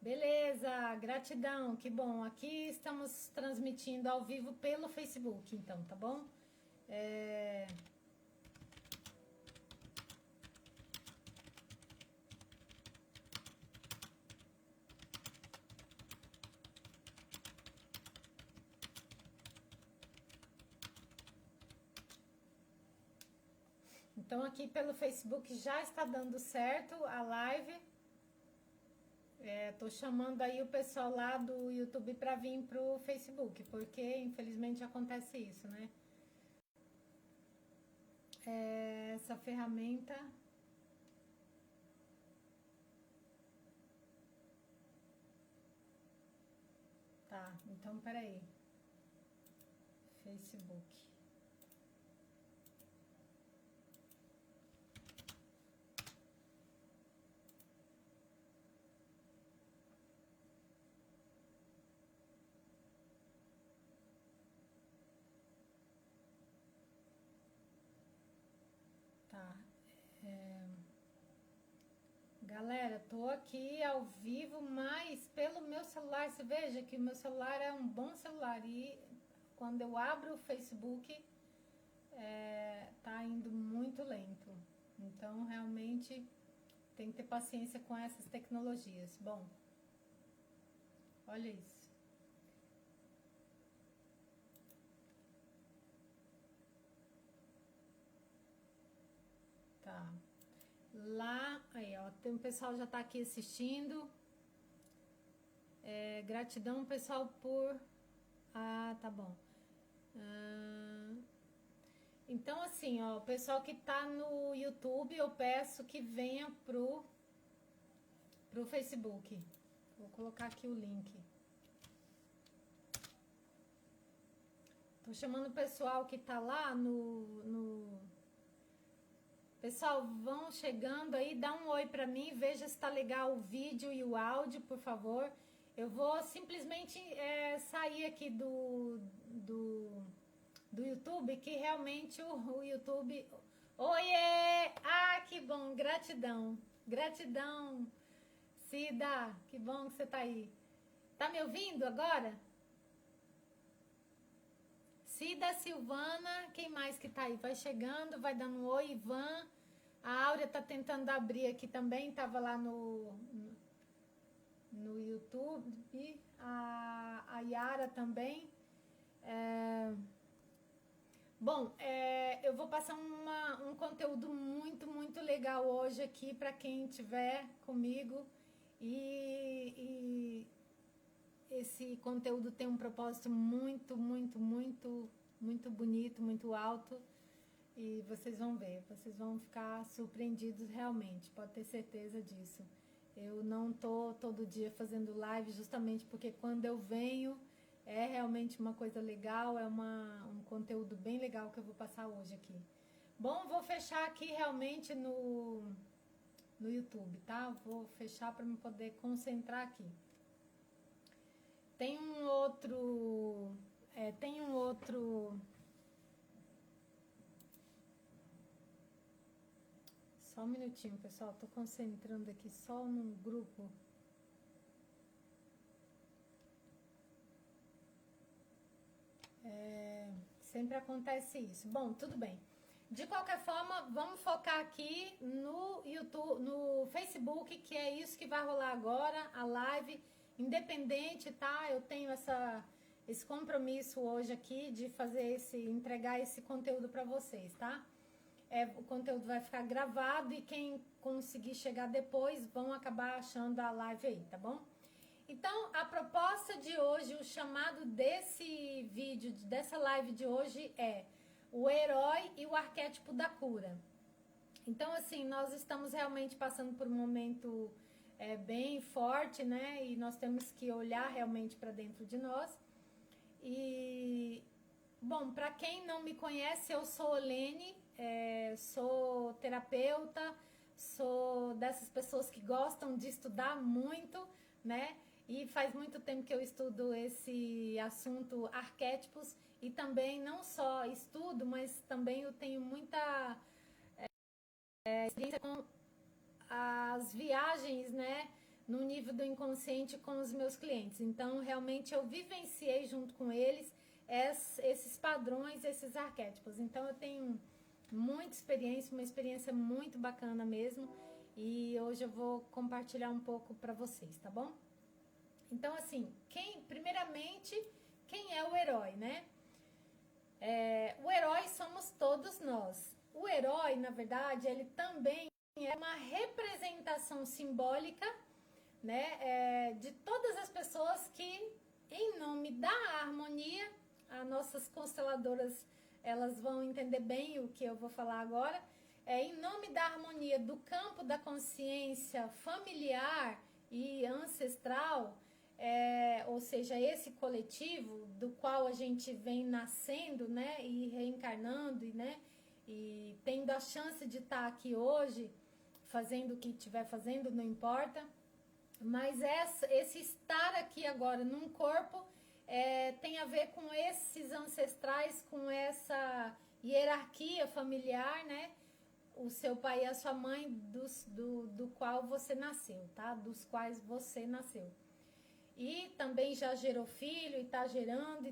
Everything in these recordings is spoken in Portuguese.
Beleza, gratidão, que bom. Aqui estamos transmitindo ao vivo pelo Facebook, então, tá bom? Então, aqui pelo Facebook já está dando certo a live. Tô chamando aí o pessoal lá do YouTube para vir pro Facebook, porque infelizmente acontece isso, né? Essa ferramenta. Tá, então peraí. Facebook. Tá. Galera, tô aqui ao vivo, mas pelo meu celular, você veja que o meu celular é um bom celular e quando eu abro o Facebook, tá indo muito lento. Então, realmente, tem que ter paciência com essas tecnologias. Bom, olha isso. Tá. Lá, aí, ó, tem um pessoal já tá aqui assistindo. Gratidão, pessoal, por... Ah, tá bom. Então, assim, ó, o pessoal que tá no YouTube, eu peço que venha pro Facebook. Vou colocar aqui o link. Tô chamando o pessoal que tá lá no... Pessoal, vão chegando aí, dá um oi pra mim, veja se tá legal o vídeo e o áudio, por favor. Eu vou simplesmente sair aqui do YouTube, que realmente o YouTube... Oiê! Ah, que bom, gratidão. Gratidão, Cida, que bom que você tá aí. Tá me ouvindo agora? Cida, Silvana, quem mais que tá aí? Vai chegando, vai dando um oi, Ivan. A Áurea tá tentando abrir aqui também, tava lá no YouTube. A Yara também. Bom, eu vou passar um conteúdo muito legal hoje aqui para quem estiver comigo. E esse conteúdo tem um propósito muito bonito, muito alto. E vocês vão ver, vocês vão ficar surpreendidos realmente, pode ter certeza disso. Eu não tô todo dia fazendo live justamente porque quando eu venho é realmente uma coisa legal, um conteúdo bem legal que eu vou passar hoje aqui. Bom, vou fechar aqui realmente no YouTube, tá? Vou fechar para me poder concentrar aqui. Tem um outro... tem um outro... Só um minutinho, pessoal. Tô concentrando aqui só num grupo. Sempre acontece isso. Bom, tudo bem. De qualquer forma, vamos focar aqui no YouTube, no Facebook, que é isso que vai rolar agora, a live independente, tá? Eu tenho esse compromisso hoje aqui de entregar esse conteúdo para vocês, tá? O conteúdo vai ficar gravado e quem conseguir chegar depois vão acabar achando a live aí, tá bom? Então, a proposta de hoje, o chamado desse vídeo, dessa live de hoje é o herói e o arquétipo da cura. Então, assim, nós estamos realmente passando por um momento bem forte, né? E nós temos que olhar realmente para dentro de nós. E, bom, para quem não me conhece, eu sou Olene, sou terapeuta, sou dessas pessoas que gostam de estudar muito, né? E faz muito tempo que eu estudo esse assunto arquétipos e também não só estudo, mas também eu tenho muita experiência com as viagens, né, no nível do inconsciente com os meus clientes. Então, realmente, eu vivenciei junto com eles esses padrões, esses arquétipos. Então, eu tenho muita experiência, uma experiência muito bacana mesmo. E hoje eu vou compartilhar um pouco para vocês, tá bom? Então, assim, primeiramente, quem é o herói, né? O herói somos todos nós. O herói, na verdade, ele também é uma representação simbólica, né, de todas as pessoas que, em nome da harmonia, as nossas consteladoras, elas vão entender bem o que eu vou falar agora, em nome da harmonia do campo da consciência familiar e ancestral, ou seja, esse coletivo do qual a gente vem nascendo, né, e reencarnando, né, e tendo a chance de estar aqui hoje, fazendo o que estiver fazendo, não importa, mas esse estar aqui agora num corpo tem a ver com esses ancestrais, com essa hierarquia familiar, né? O seu pai e a sua mãe, do qual você nasceu, tá? Dos quais você nasceu. E também já gerou filho, e tá gerando,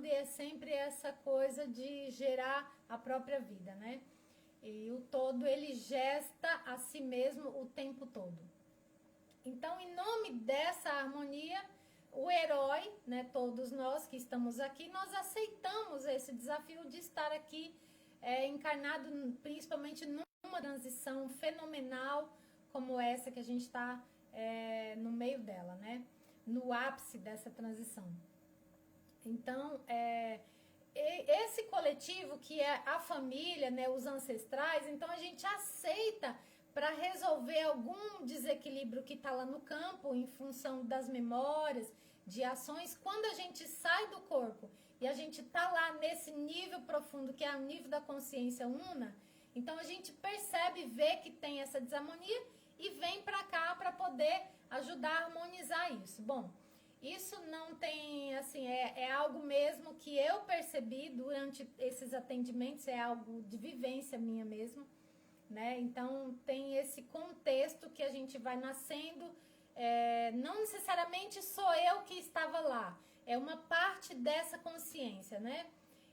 e é sempre essa coisa de gerar a própria vida, né? E o todo, ele gesta a si mesmo o tempo todo. Então, em nome dessa harmonia, o herói, né, todos nós que estamos aqui, nós aceitamos esse desafio de estar aqui encarnado, principalmente numa transição fenomenal como essa que a gente está no meio dela, né? No ápice dessa transição. Então, esse coletivo que é a família, né, os ancestrais, então a gente aceita para resolver algum desequilíbrio que está lá no campo, em função das memórias, de ações, quando a gente sai do corpo e a gente está lá nesse nível profundo, que é o nível da consciência una, então a gente percebe, vê que tem essa desarmonia e vem para cá para poder ajudar a harmonizar isso. Bom, isso não tem, assim, é algo mesmo que eu percebi durante esses atendimentos, é algo de vivência minha mesmo, né? Então tem esse contexto que a gente vai nascendo, não necessariamente sou eu que estava lá, é uma parte dessa consciência, né?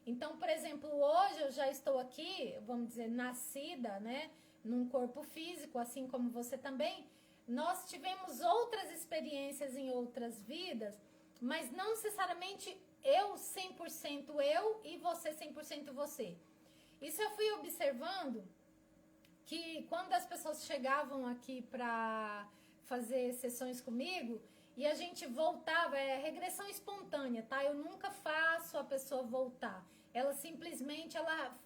Então, por exemplo, hoje eu já estou aqui, vamos dizer, nascida, né, num corpo físico, assim como você também. Nós tivemos outras experiências em outras vidas, mas não necessariamente eu 100% eu e você 100% você. Isso eu fui observando que quando as pessoas chegavam aqui para fazer sessões comigo e a gente voltava, regressão espontânea, tá? Eu nunca faço a pessoa voltar. Ela simplesmente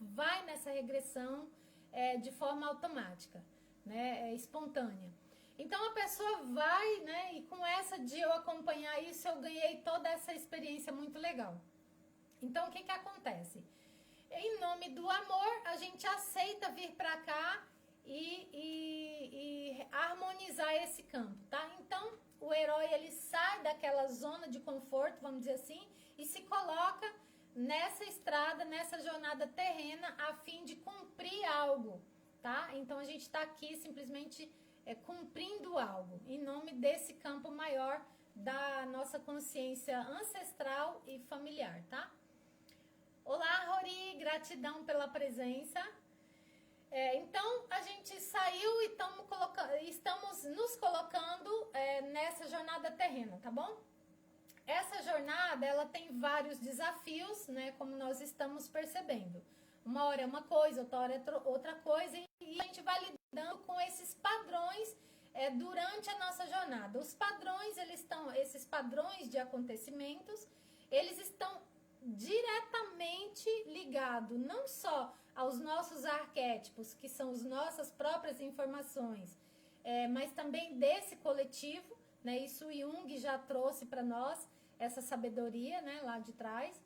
vai nessa regressão de forma automática, né? Espontânea. Então a pessoa vai, né? E com essa de eu acompanhar isso, eu ganhei toda essa experiência muito legal. Então o que acontece? Em nome do amor, a gente aceita vir para cá e harmonizar esse campo, tá? Então o herói, ele sai daquela zona de conforto, vamos dizer assim, e se coloca nessa estrada, nessa jornada terrena, a fim de cumprir algo, tá? Então a gente está aqui simplesmente cumprindo algo, em nome desse campo maior da nossa consciência ancestral e familiar, tá? Olá, Rori, gratidão pela presença. Então, a gente saiu e estamos nos colocando nessa jornada terrena, tá bom? Essa jornada, ela tem vários desafios, né, como nós estamos percebendo. Uma hora é uma coisa, outra hora é outra coisa, e a gente vai lidando com esses padrões durante a nossa jornada. Os padrões, esses padrões de acontecimentos, eles estão diretamente ligados não só aos nossos arquétipos, que são as nossas próprias informações, mas também desse coletivo, né? Isso o Jung já trouxe para nós, essa sabedoria, né, lá de trás,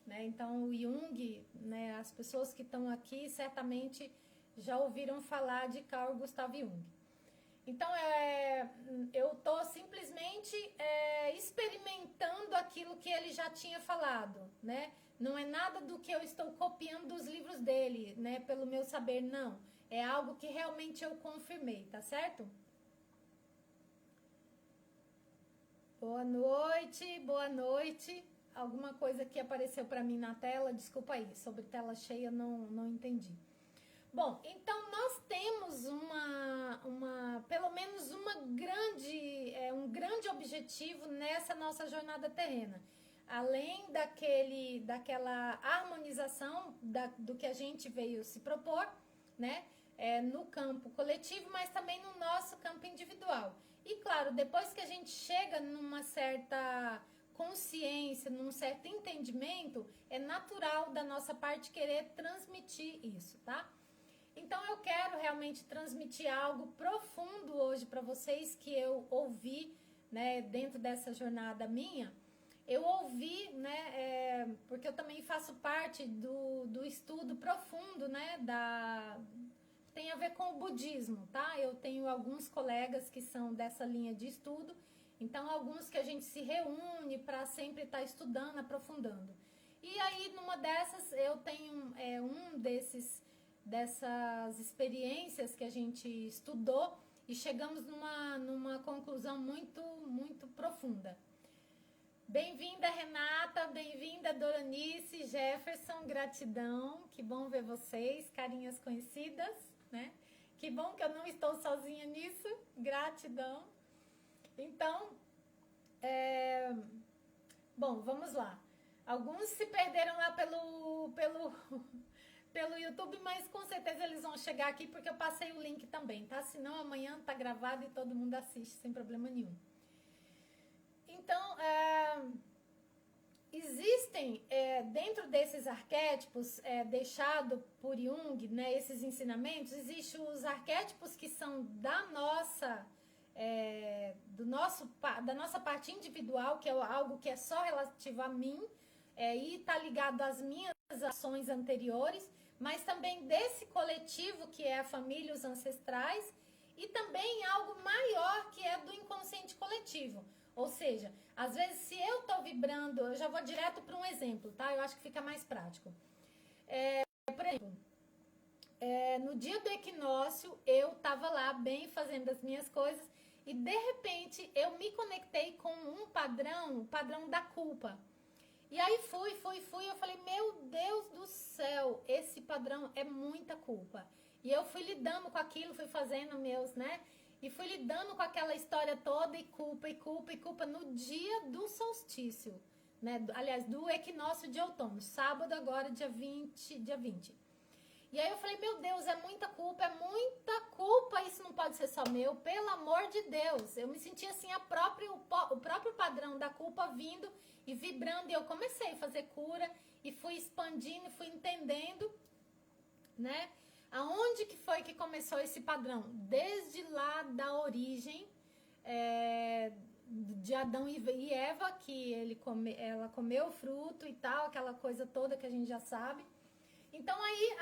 né? Então o Jung, né, as pessoas que estão aqui certamente já ouviram falar de Carl Gustav Jung. Então eu estou simplesmente experimentando aquilo que ele já tinha falado, né? Não é nada do que eu estou copiando dos livros dele, né? Pelo meu saber, não. É algo que realmente eu confirmei, tá certo? Boa noite, boa noite. Alguma coisa que apareceu para mim na tela, desculpa aí, sobre tela cheia não entendi. Bom, então nós temos pelo menos um grande objetivo nessa nossa jornada terrena. Além daquela harmonização do que a gente veio se propor, né? No campo coletivo, mas também no nosso campo individual. E claro, depois que a gente chega numa certa consciência, num certo entendimento, é natural da nossa parte querer transmitir isso, tá? Então eu quero realmente transmitir algo profundo hoje para vocês que eu ouvi, né, dentro dessa jornada minha. Eu ouvi, né, porque eu também faço parte do estudo profundo, né, tem a ver com o budismo, tá? Eu tenho alguns colegas que são dessa linha de estudo, então alguns que a gente se reúne para sempre estar estudando, aprofundando. E aí, numa dessas, eu tenho dessas experiências que a gente estudou e chegamos numa conclusão muito profunda. Bem-vinda, Renata, bem-vinda, Doranice, Jefferson, gratidão, que bom ver vocês, carinhas conhecidas, né? Que bom que eu não estou sozinha nisso, gratidão. Então, bom, vamos lá. Alguns se perderam lá pelo YouTube, mas com certeza eles vão chegar aqui porque eu passei o link também, tá? Senão amanhã tá gravado e todo mundo assiste sem problema nenhum. Então, existem dentro desses arquétipos deixados por Jung, né, esses ensinamentos, existem os arquétipos que são da nossa parte individual, que é algo que é só relativo a mim, e está ligado às minhas ações anteriores, mas também desse coletivo que é a família, os ancestrais, e também algo maior que é do inconsciente coletivo. Ou seja, às vezes se eu estou vibrando, eu já vou direto para um exemplo, tá? Eu acho que fica mais prático. Por exemplo, no dia do equinócio, eu estava lá bem fazendo as minhas coisas e de repente eu me conectei com um padrão, o padrão da culpa. E aí fui, eu falei, meu Deus do céu, esse padrão é muita culpa. E eu fui lidando com aquilo, fui fazendo meus, né? E fui lidando com aquela história toda e culpa no dia do solstício, né? Aliás, do equinócio de outono, sábado agora, dia 20. E aí eu falei, meu Deus, é muita culpa, isso não pode ser só meu, pelo amor de Deus. Eu me senti assim, o próprio padrão da culpa vindo e vibrando, e eu comecei a fazer cura, e fui expandindo, fui entendendo, né? Aonde que foi que começou esse padrão? Desde lá da origem de Adão e Eva, que ela comeu o fruto e tal, aquela coisa toda que a gente já sabe. Então aí,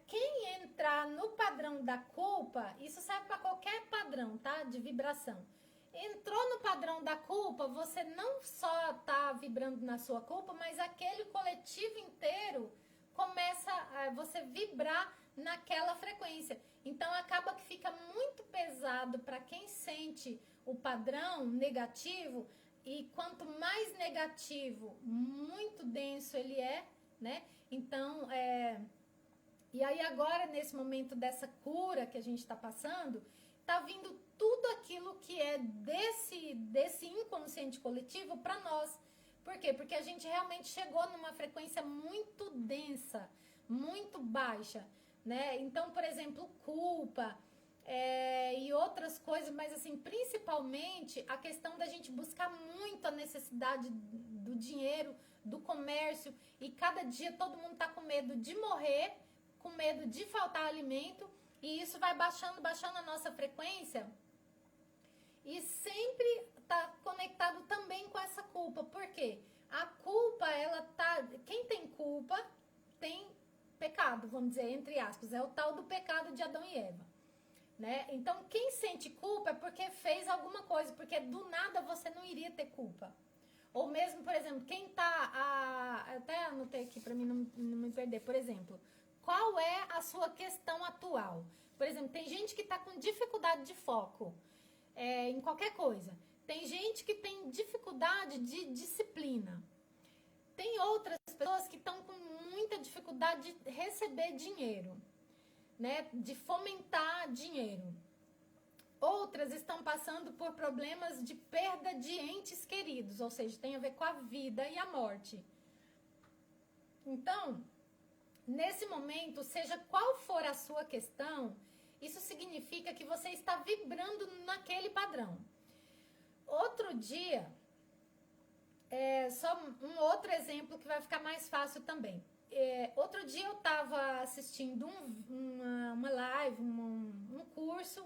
quem entrar no padrão da culpa, isso serve para qualquer padrão, tá? De vibração. Entrou no padrão da culpa, você não só tá vibrando na sua culpa, mas aquele coletivo inteiro começa a você vibrar naquela frequência. Então acaba que fica muito pesado para quem sente o padrão negativo, e quanto mais negativo, muito denso ele é, né? Então, e aí agora, nesse momento dessa cura que a gente está passando, tá vindo tudo aquilo que é desse inconsciente coletivo para nós. Por quê? Porque a gente realmente chegou numa frequência muito densa, muito baixa, né? Então, por exemplo, culpa e outras coisas, mas assim, principalmente a questão da gente buscar muito a necessidade do dinheiro, do comércio, e cada dia todo mundo tá com medo de morrer, com medo de faltar alimento, e isso vai baixando a nossa frequência, e sempre tá conectado também com essa culpa. Por quê? A culpa, quem tem culpa tem pecado, vamos dizer, entre aspas, é o tal do pecado de Adão e Eva, né? Então, quem sente culpa é porque fez alguma coisa, porque do nada você não iria ter culpa. Ou mesmo, por exemplo, quem tá... até anotei aqui para mim não me perder. Por exemplo, qual é a sua questão atual? Por exemplo, tem gente que tá com dificuldade de foco em qualquer coisa. Tem gente que tem dificuldade de disciplina. Tem outras pessoas que estão com muita dificuldade de receber dinheiro, né? De fomentar dinheiro. Outras estão passando por problemas de perda de entes queridos, ou seja, tem a ver com a vida e a morte. Então, nesse momento, seja qual for a sua questão, isso significa que você está vibrando naquele padrão. Outro dia, só um outro exemplo que vai ficar mais fácil também. Outro dia eu estava assistindo uma live, um curso,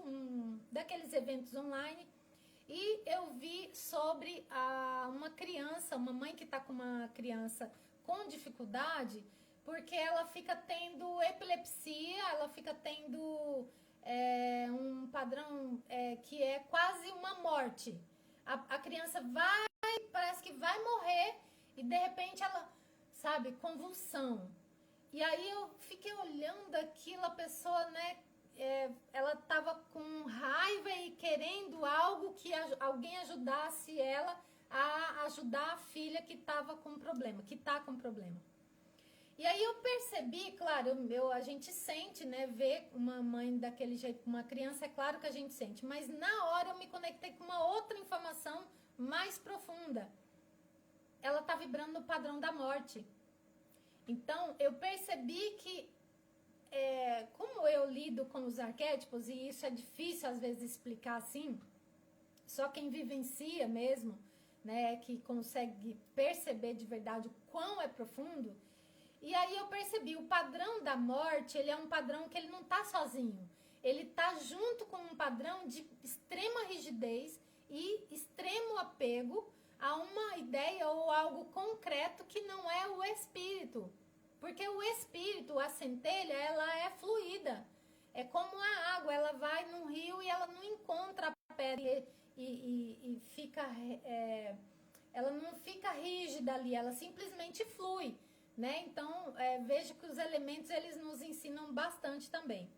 daqueles eventos online, e eu vi sobre uma criança, uma mãe que está com uma criança com dificuldade, porque ela fica tendo epilepsia, ela fica tendo um padrão que é quase uma morte. A criança parece que vai morrer, e de repente ela, sabe, convulsão. E aí eu fiquei olhando aquilo, a pessoa, né, ela tava com raiva e querendo algo que alguém ajudasse ela a ajudar a filha que tava com problema, que tá com problema. E aí eu percebi, claro, a gente sente, né, ver uma mãe daquele jeito com uma criança, é claro que a gente sente, mas na hora eu me conectei com uma outra informação mais profunda. Ela tá vibrando no padrão da morte. Então, eu percebi que, como eu lido com os arquétipos, e isso é difícil às vezes explicar assim, só quem vivencia mesmo, né, que consegue perceber de verdade o quão é profundo. E aí eu percebi, o padrão da morte, ele é um padrão que ele não tá sozinho. Ele tá junto com um padrão de extrema rigidez e extremo apego a uma ideia ou algo concreto que não é o espírito. Porque o espírito, a centelha, ela é fluida. É como a água, ela vai num rio e ela não encontra a pedra e fica... ela não fica rígida ali, ela simplesmente flui. Né? Então, vejo que os elementos, eles nos ensinam bastante também.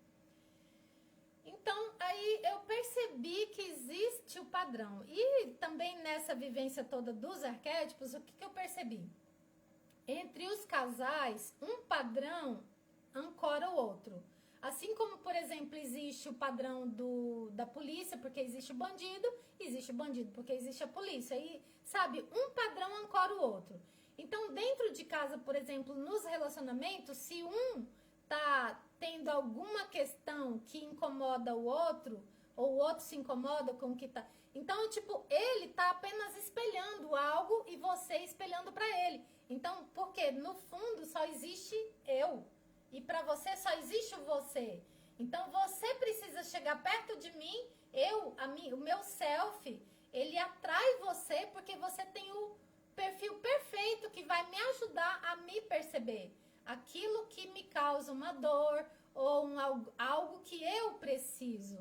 Então, aí eu percebi que existe o padrão. E também nessa vivência toda dos arquétipos, o que eu percebi? Entre os casais, um padrão ancora o outro. Assim como, por exemplo, existe o padrão da polícia, porque existe o bandido porque existe a polícia. E, sabe, um padrão ancora o outro. Então, dentro de casa, por exemplo, nos relacionamentos, se um tá tendo alguma questão que incomoda o outro, ou o outro se incomoda com o que tá... Então, tipo, ele tá apenas espelhando algo e você espelhando pra ele. Então, porque no fundo só existe eu. E pra você só existe o você. Então, você precisa chegar perto de mim, o meu self, ele atrai você porque você tem o perfil perfeito que vai me ajudar a me perceber. Aquilo que me causa uma dor ou algo que eu preciso,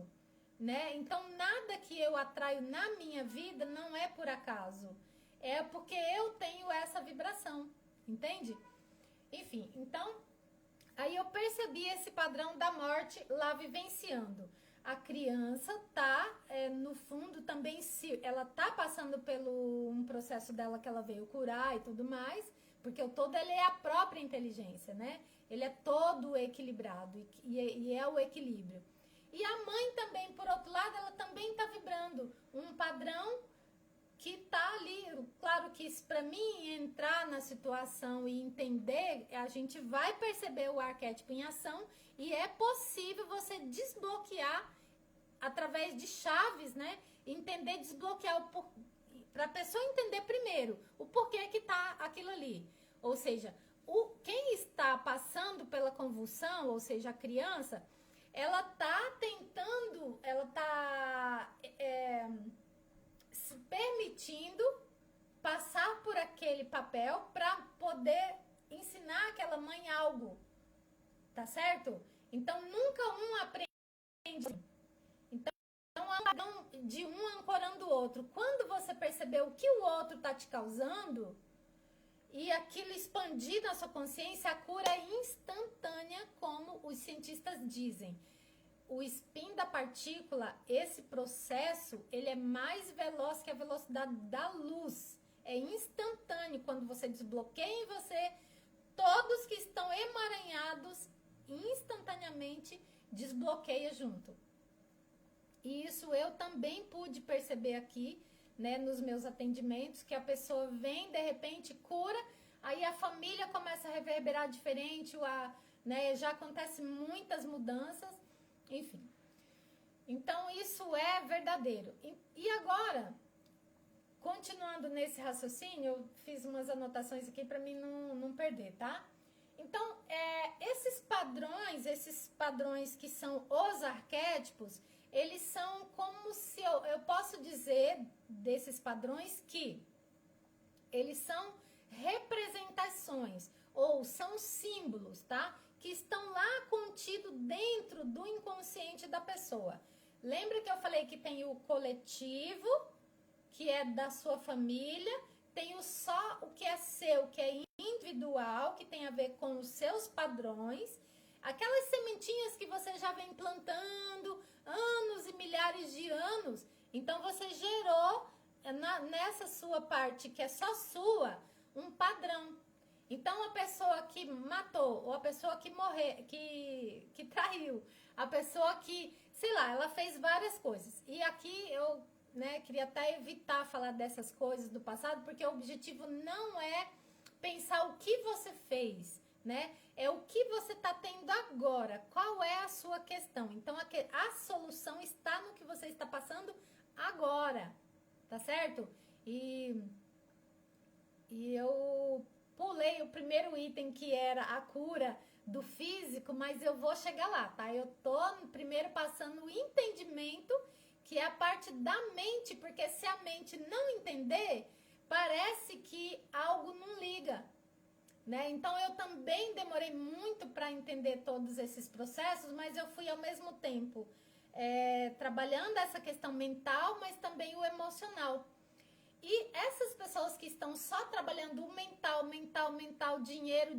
né? Então, nada que eu atraio na minha vida não é por acaso. É porque eu tenho essa vibração, entende? Enfim, então, aí eu percebi esse padrão da morte lá vivenciando. A criança tá, no fundo, também ela tá passando pelo um processo dela que ela veio curar e tudo mais, porque o todo, ele é a própria inteligência, né? Ele é todo equilibrado e é o equilíbrio. E a mãe também, por outro lado, ela também tá vibrando um padrão que tá ali. Claro que isso, para mim, entrar na situação e entender, a gente vai perceber o arquétipo em ação e é possível você desbloquear através de chaves, né? Entender, desbloquear para a pessoa entender primeiro o porquê que tá aquilo ali. Ou seja, quem está passando pela convulsão, ou seja, a criança, ela tá tentando, ela tá se permitindo passar por aquele papel para poder ensinar aquela mãe algo, tá certo? Então, nunca um aprende. Então, é um padrão de um ancorando o outro. Quando você perceber o que o outro tá te causando e aquilo expandir na sua consciência, a cura é instantânea, como os cientistas dizem. o spin da partícula, esse processo, ele é mais veloz que a velocidade da luz. É instantâneo quando você desbloqueia em você, todos que estão emaranhados, instantaneamente desbloqueia junto. E isso eu também pude perceber aqui, né, nos meus atendimentos, que a pessoa vem, de repente, cura, aí a família começa a reverberar diferente, né, já acontece muitas mudanças, enfim. Então, isso é verdadeiro. E agora, continuando nesse raciocínio, eu fiz umas anotações aqui para mim não perder, tá? Então, esses padrões que são os arquétipos, eles são como se eu posso dizer desses padrões que eles são representações ou são símbolos, tá? Que estão lá contidos dentro do inconsciente da pessoa. Lembra que eu falei que tem o coletivo, que é da sua família, tem o que é seu, que é individual, que tem a ver com os seus padrões, aquelas sementinhas que você já vem plantando anos e milhares de anos. Então você gerou nessa sua parte que é só sua um padrão. Então a pessoa que matou, ou a pessoa que morreu, que traiu, a pessoa que, sei lá, ela fez várias coisas. E aqui eu, né, queria até evitar falar dessas coisas do passado, porque o objetivo não é pensar o que você fez, né? É o que você está tendo agora. Qual é a sua questão? Então a solução está no que você está passando agora, tá certo? E eu pulei o primeiro item, que era a cura do físico, mas eu vou chegar lá, tá? Eu tô primeiro passando o entendimento, que é a parte da mente, porque se a mente não entender, parece que algo não liga, né? Então eu também demorei muito para entender todos esses processos, mas eu fui ao mesmo tempo trabalhando essa questão mental, mas também o emocional. E essas pessoas que estão só trabalhando o mental, dinheiro,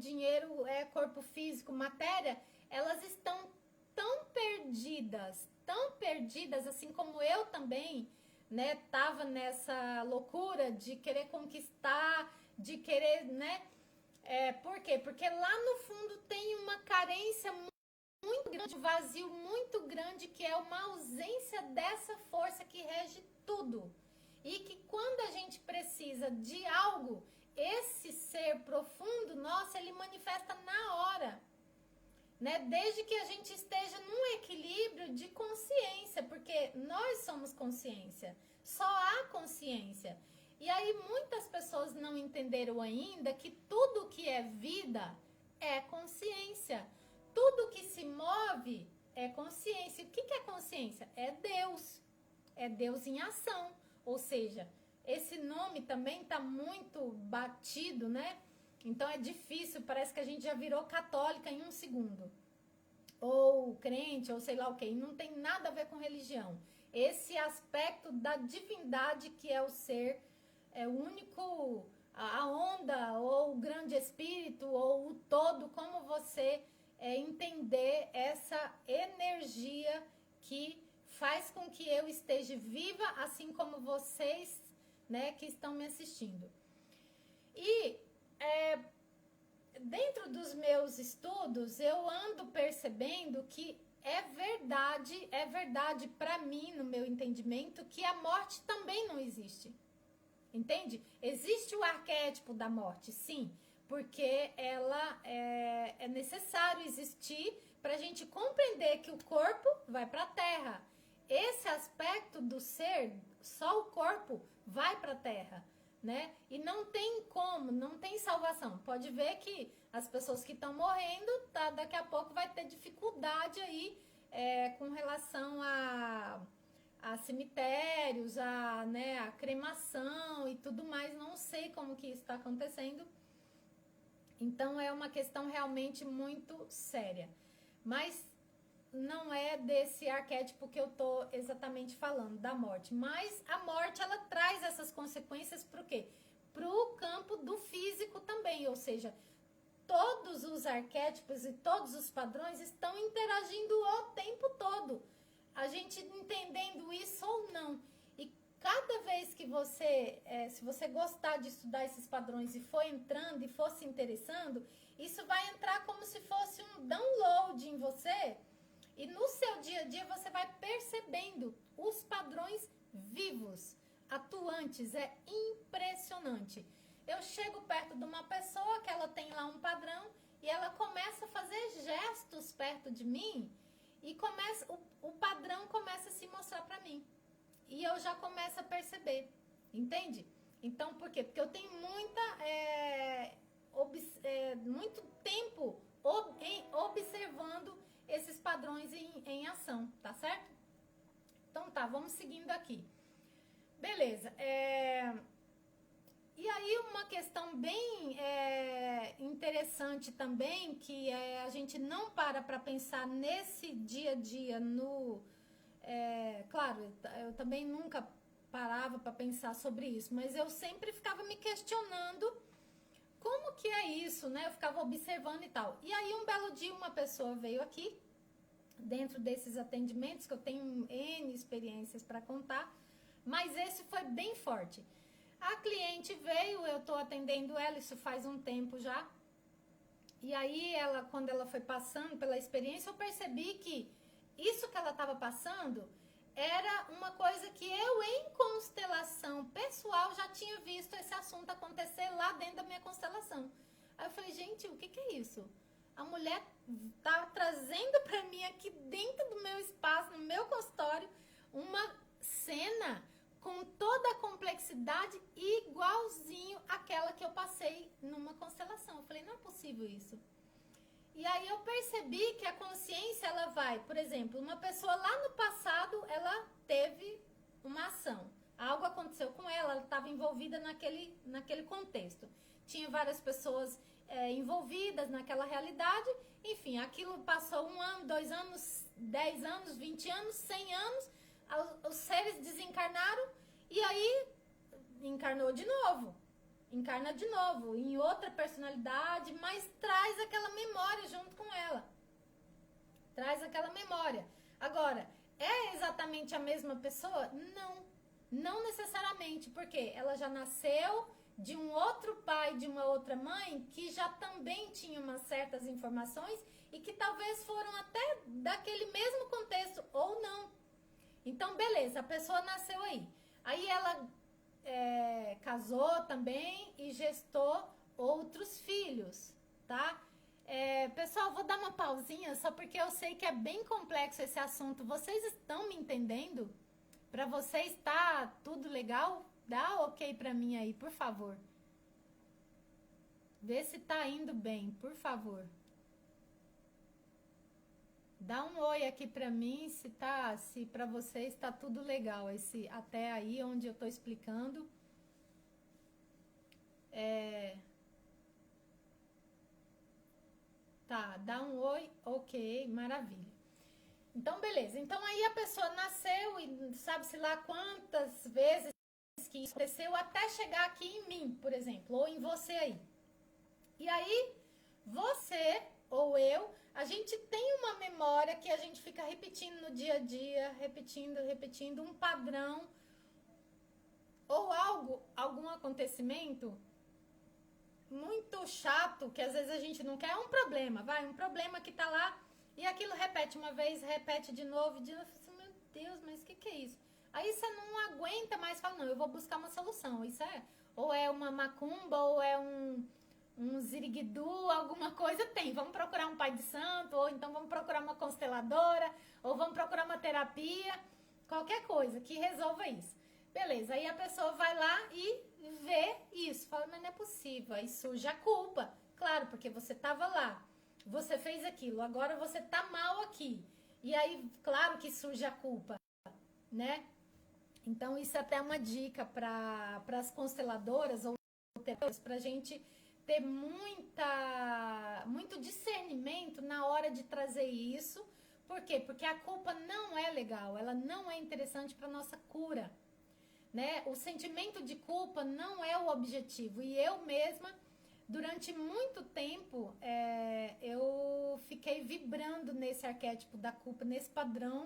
corpo físico, matéria, elas estão tão perdidas, assim como eu também, né, tava nessa loucura de querer conquistar, de querer, né, por quê? Porque lá no fundo tem uma carência muito grande, um vazio muito grande, que é uma ausência dessa força que rege tudo. E que quando a gente precisa de algo, esse ser profundo, nossa, ele manifesta na hora, né? Desde que a gente esteja num equilíbrio de consciência, porque nós somos consciência, só há consciência. E aí muitas pessoas não entenderam ainda que tudo que é vida é consciência. Tudo que se move é consciência. O que é consciência? É Deus. É Deus em ação. Ou seja, esse nome também está muito batido, né? Então é difícil, parece que a gente já virou católica em um segundo. Ou crente, ou sei lá o quê. E não tem nada a ver com religião. Esse aspecto da divindade, que é o ser, é o único, a onda, ou o grande espírito, ou o todo, como você entender essa energia que faz com que eu esteja viva, assim como vocês, né, que estão me assistindo. E dentro dos meus estudos, eu ando percebendo que é verdade para mim, no meu entendimento, que a morte também não existe. Entende? Existe o arquétipo da morte, sim, porque ela é necessário existir para a gente compreender que o corpo vai para a terra. Esse aspecto do ser, só o corpo vai para a terra, né? E não tem como, não tem salvação. Pode ver que as pessoas que estão morrendo, daqui a pouco vai ter dificuldade aí com relação a cemitérios, né, a cremação e tudo mais. Não sei como que isso está acontecendo. Então é uma questão realmente muito séria. Mas não é desse arquétipo que eu tô exatamente falando, da morte. Mas a morte, ela traz essas consequências para o quê? Para o campo do físico também, ou seja, todos os arquétipos e todos os padrões estão interagindo o tempo todo. A gente entendendo isso ou não. E cada vez que você, se você gostar de estudar esses padrões e for entrando e for se interessando, isso vai entrar como se fosse um download em você. E no seu dia a dia você vai percebendo os padrões vivos, atuantes. É impressionante. Eu chego perto de uma pessoa que ela tem lá um padrão e ela começa a fazer gestos perto de mim e o padrão começa a se mostrar para mim. E eu já começo a perceber, entende? Então, por quê? Porque eu tenho muito tempo observando esses padrões em ação, tá certo? Então tá, vamos seguindo aqui. Beleza, e aí uma questão bem interessante também, que a gente não para pensar nesse dia a dia claro, eu também nunca parava para pensar sobre isso, mas eu sempre ficava me questionando como que é isso, né? Eu ficava observando e tal. E aí um belo dia uma pessoa veio aqui, dentro desses atendimentos, que eu tenho N experiências para contar, mas esse foi bem forte. A cliente veio, eu tô atendendo ela, isso faz um tempo já. E aí, quando ela foi passando pela experiência, eu percebi que isso que ela estava passando era uma coisa que eu, em constelação pessoal, já tinha visto esse assunto acontecer lá dentro da minha constelação. Aí eu falei, gente, o que é isso? A mulher tá trazendo para mim aqui dentro do meu espaço, no meu consultório, uma cena com toda a complexidade igualzinho àquela que eu passei numa constelação. Eu falei, não é possível isso. E aí eu percebi que a consciência, ela vai, por exemplo, uma pessoa lá no passado, ela teve uma ação. Algo aconteceu com ela estava envolvida naquele contexto. Tinha várias pessoas envolvidas naquela realidade. Enfim, aquilo passou 1 ano, 2 anos, 10 anos, 20 anos, 100 anos. Os seres desencarnaram e aí encarnou de novo. Encarna de novo, em outra personalidade, mas traz aquela memória junto com ela. Traz aquela memória. Agora, é exatamente a mesma pessoa? Não. Não necessariamente, porque ela já nasceu de um outro pai, de uma outra mãe, que já também tinha umas certas informações e que talvez foram até daquele mesmo contexto, ou não. Então, beleza, a pessoa nasceu aí. Aí ela casou também e gestou outros filhos, tá? Pessoal, vou dar uma pausinha só porque eu sei que é bem complexo esse assunto. Vocês estão me entendendo? Para vocês tá tudo legal? Dá ok pra mim aí, por favor. Vê se tá indo bem, por favor. Dá um oi aqui pra mim se pra vocês tá tudo legal, até aí onde eu tô explicando. Tá, dá um oi, ok, maravilha. Então, beleza. Então, aí a pessoa nasceu e sabe-se lá quantas vezes que isso aconteceu até chegar aqui em mim, por exemplo, ou em você aí. E aí, você ou eu, a gente tem uma memória que a gente fica repetindo no dia a dia, repetindo um padrão ou algum acontecimento muito chato que às vezes a gente não quer, um problema que tá lá e aquilo repete uma vez, repete de novo, meu Deus, mas o que é isso? Aí você não aguenta mais, fala, não, eu vou buscar uma solução. Isso ou é uma macumba, ou é um ziriguidu, alguma coisa tem. Vamos procurar um pai de santo, ou então vamos procurar uma consteladora, ou vamos procurar uma terapia, qualquer coisa que resolva isso. Beleza, aí a pessoa vai lá e vê isso, fala, mas não é possível, aí surge a culpa. Claro, porque você tava lá, você fez aquilo, agora você tá mal aqui. E aí, claro que surge a culpa, né? Então, isso é até uma dica para as consteladoras ou terapeutas, para a gente ter muito discernimento na hora de trazer isso. Por quê? Porque a culpa não é legal, ela não é interessante para nossa cura, né? O sentimento de culpa não é o objetivo. E eu mesma, durante muito tempo, eu fiquei vibrando nesse arquétipo da culpa, nesse padrão,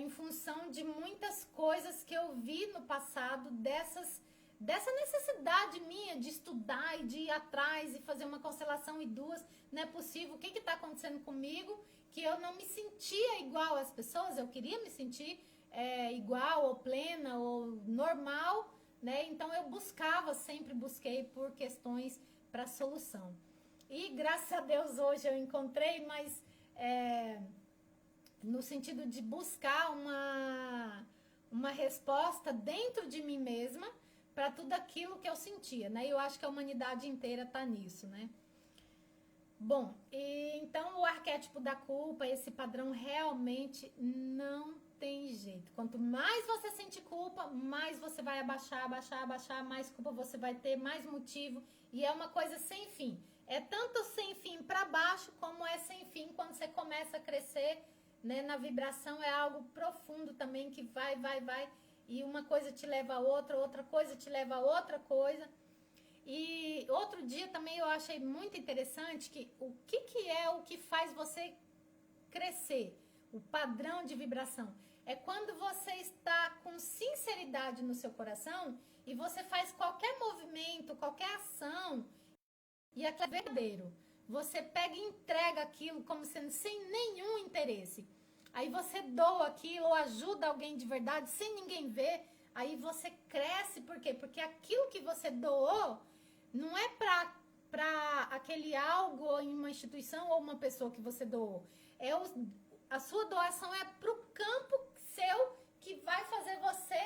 em função de muitas coisas que eu vi no passado, dessa necessidade minha de estudar e de ir atrás e fazer uma constelação e duas. Não é possível, o que está acontecendo comigo? Que eu não me sentia igual às pessoas, eu queria me sentir igual ou plena ou normal, né? Então eu sempre busquei por questões para solução. E graças a Deus hoje eu encontrei, mas no sentido de buscar uma resposta dentro de mim mesma para tudo aquilo que eu sentia, né? Eu acho que a humanidade inteira tá nisso, né? Bom, então o arquétipo da culpa, esse padrão realmente não tem jeito. Quanto mais você sente culpa, mais você vai abaixar, mais culpa você vai ter, mais motivo. E é uma coisa sem fim. É tanto sem fim para baixo, como é sem fim quando você começa a crescer, né? Na vibração é algo profundo também, que vai. E uma coisa te leva a outra coisa te leva a outra coisa. E outro dia também eu achei muito interessante que o que é o que faz você crescer, o padrão de vibração. É quando você está com sinceridade no seu coração e você faz qualquer movimento, qualquer ação e aquilo é verdadeiro. Você pega e entrega aquilo como sendo sem nenhum interesse. Aí você doa aquilo ou ajuda alguém de verdade sem ninguém ver. Aí você cresce, por quê? Porque aquilo que você doou não é para aquele algo em uma instituição ou uma pessoa que você doou. A sua doação é para o campo seu que vai fazer você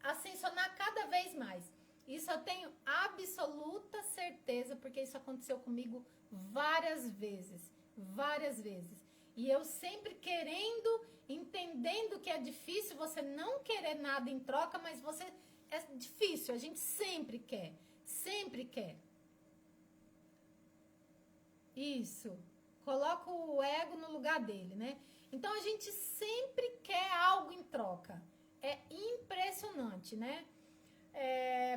ascensionar cada vez mais. Isso eu tenho absoluta certeza, porque isso aconteceu comigo várias vezes. E eu sempre entendendo que é difícil você não querer nada em troca, mas é difícil, a gente sempre quer. Isso. Coloca o ego no lugar dele, né? Então a gente sempre quer algo em troca. É impressionante, né?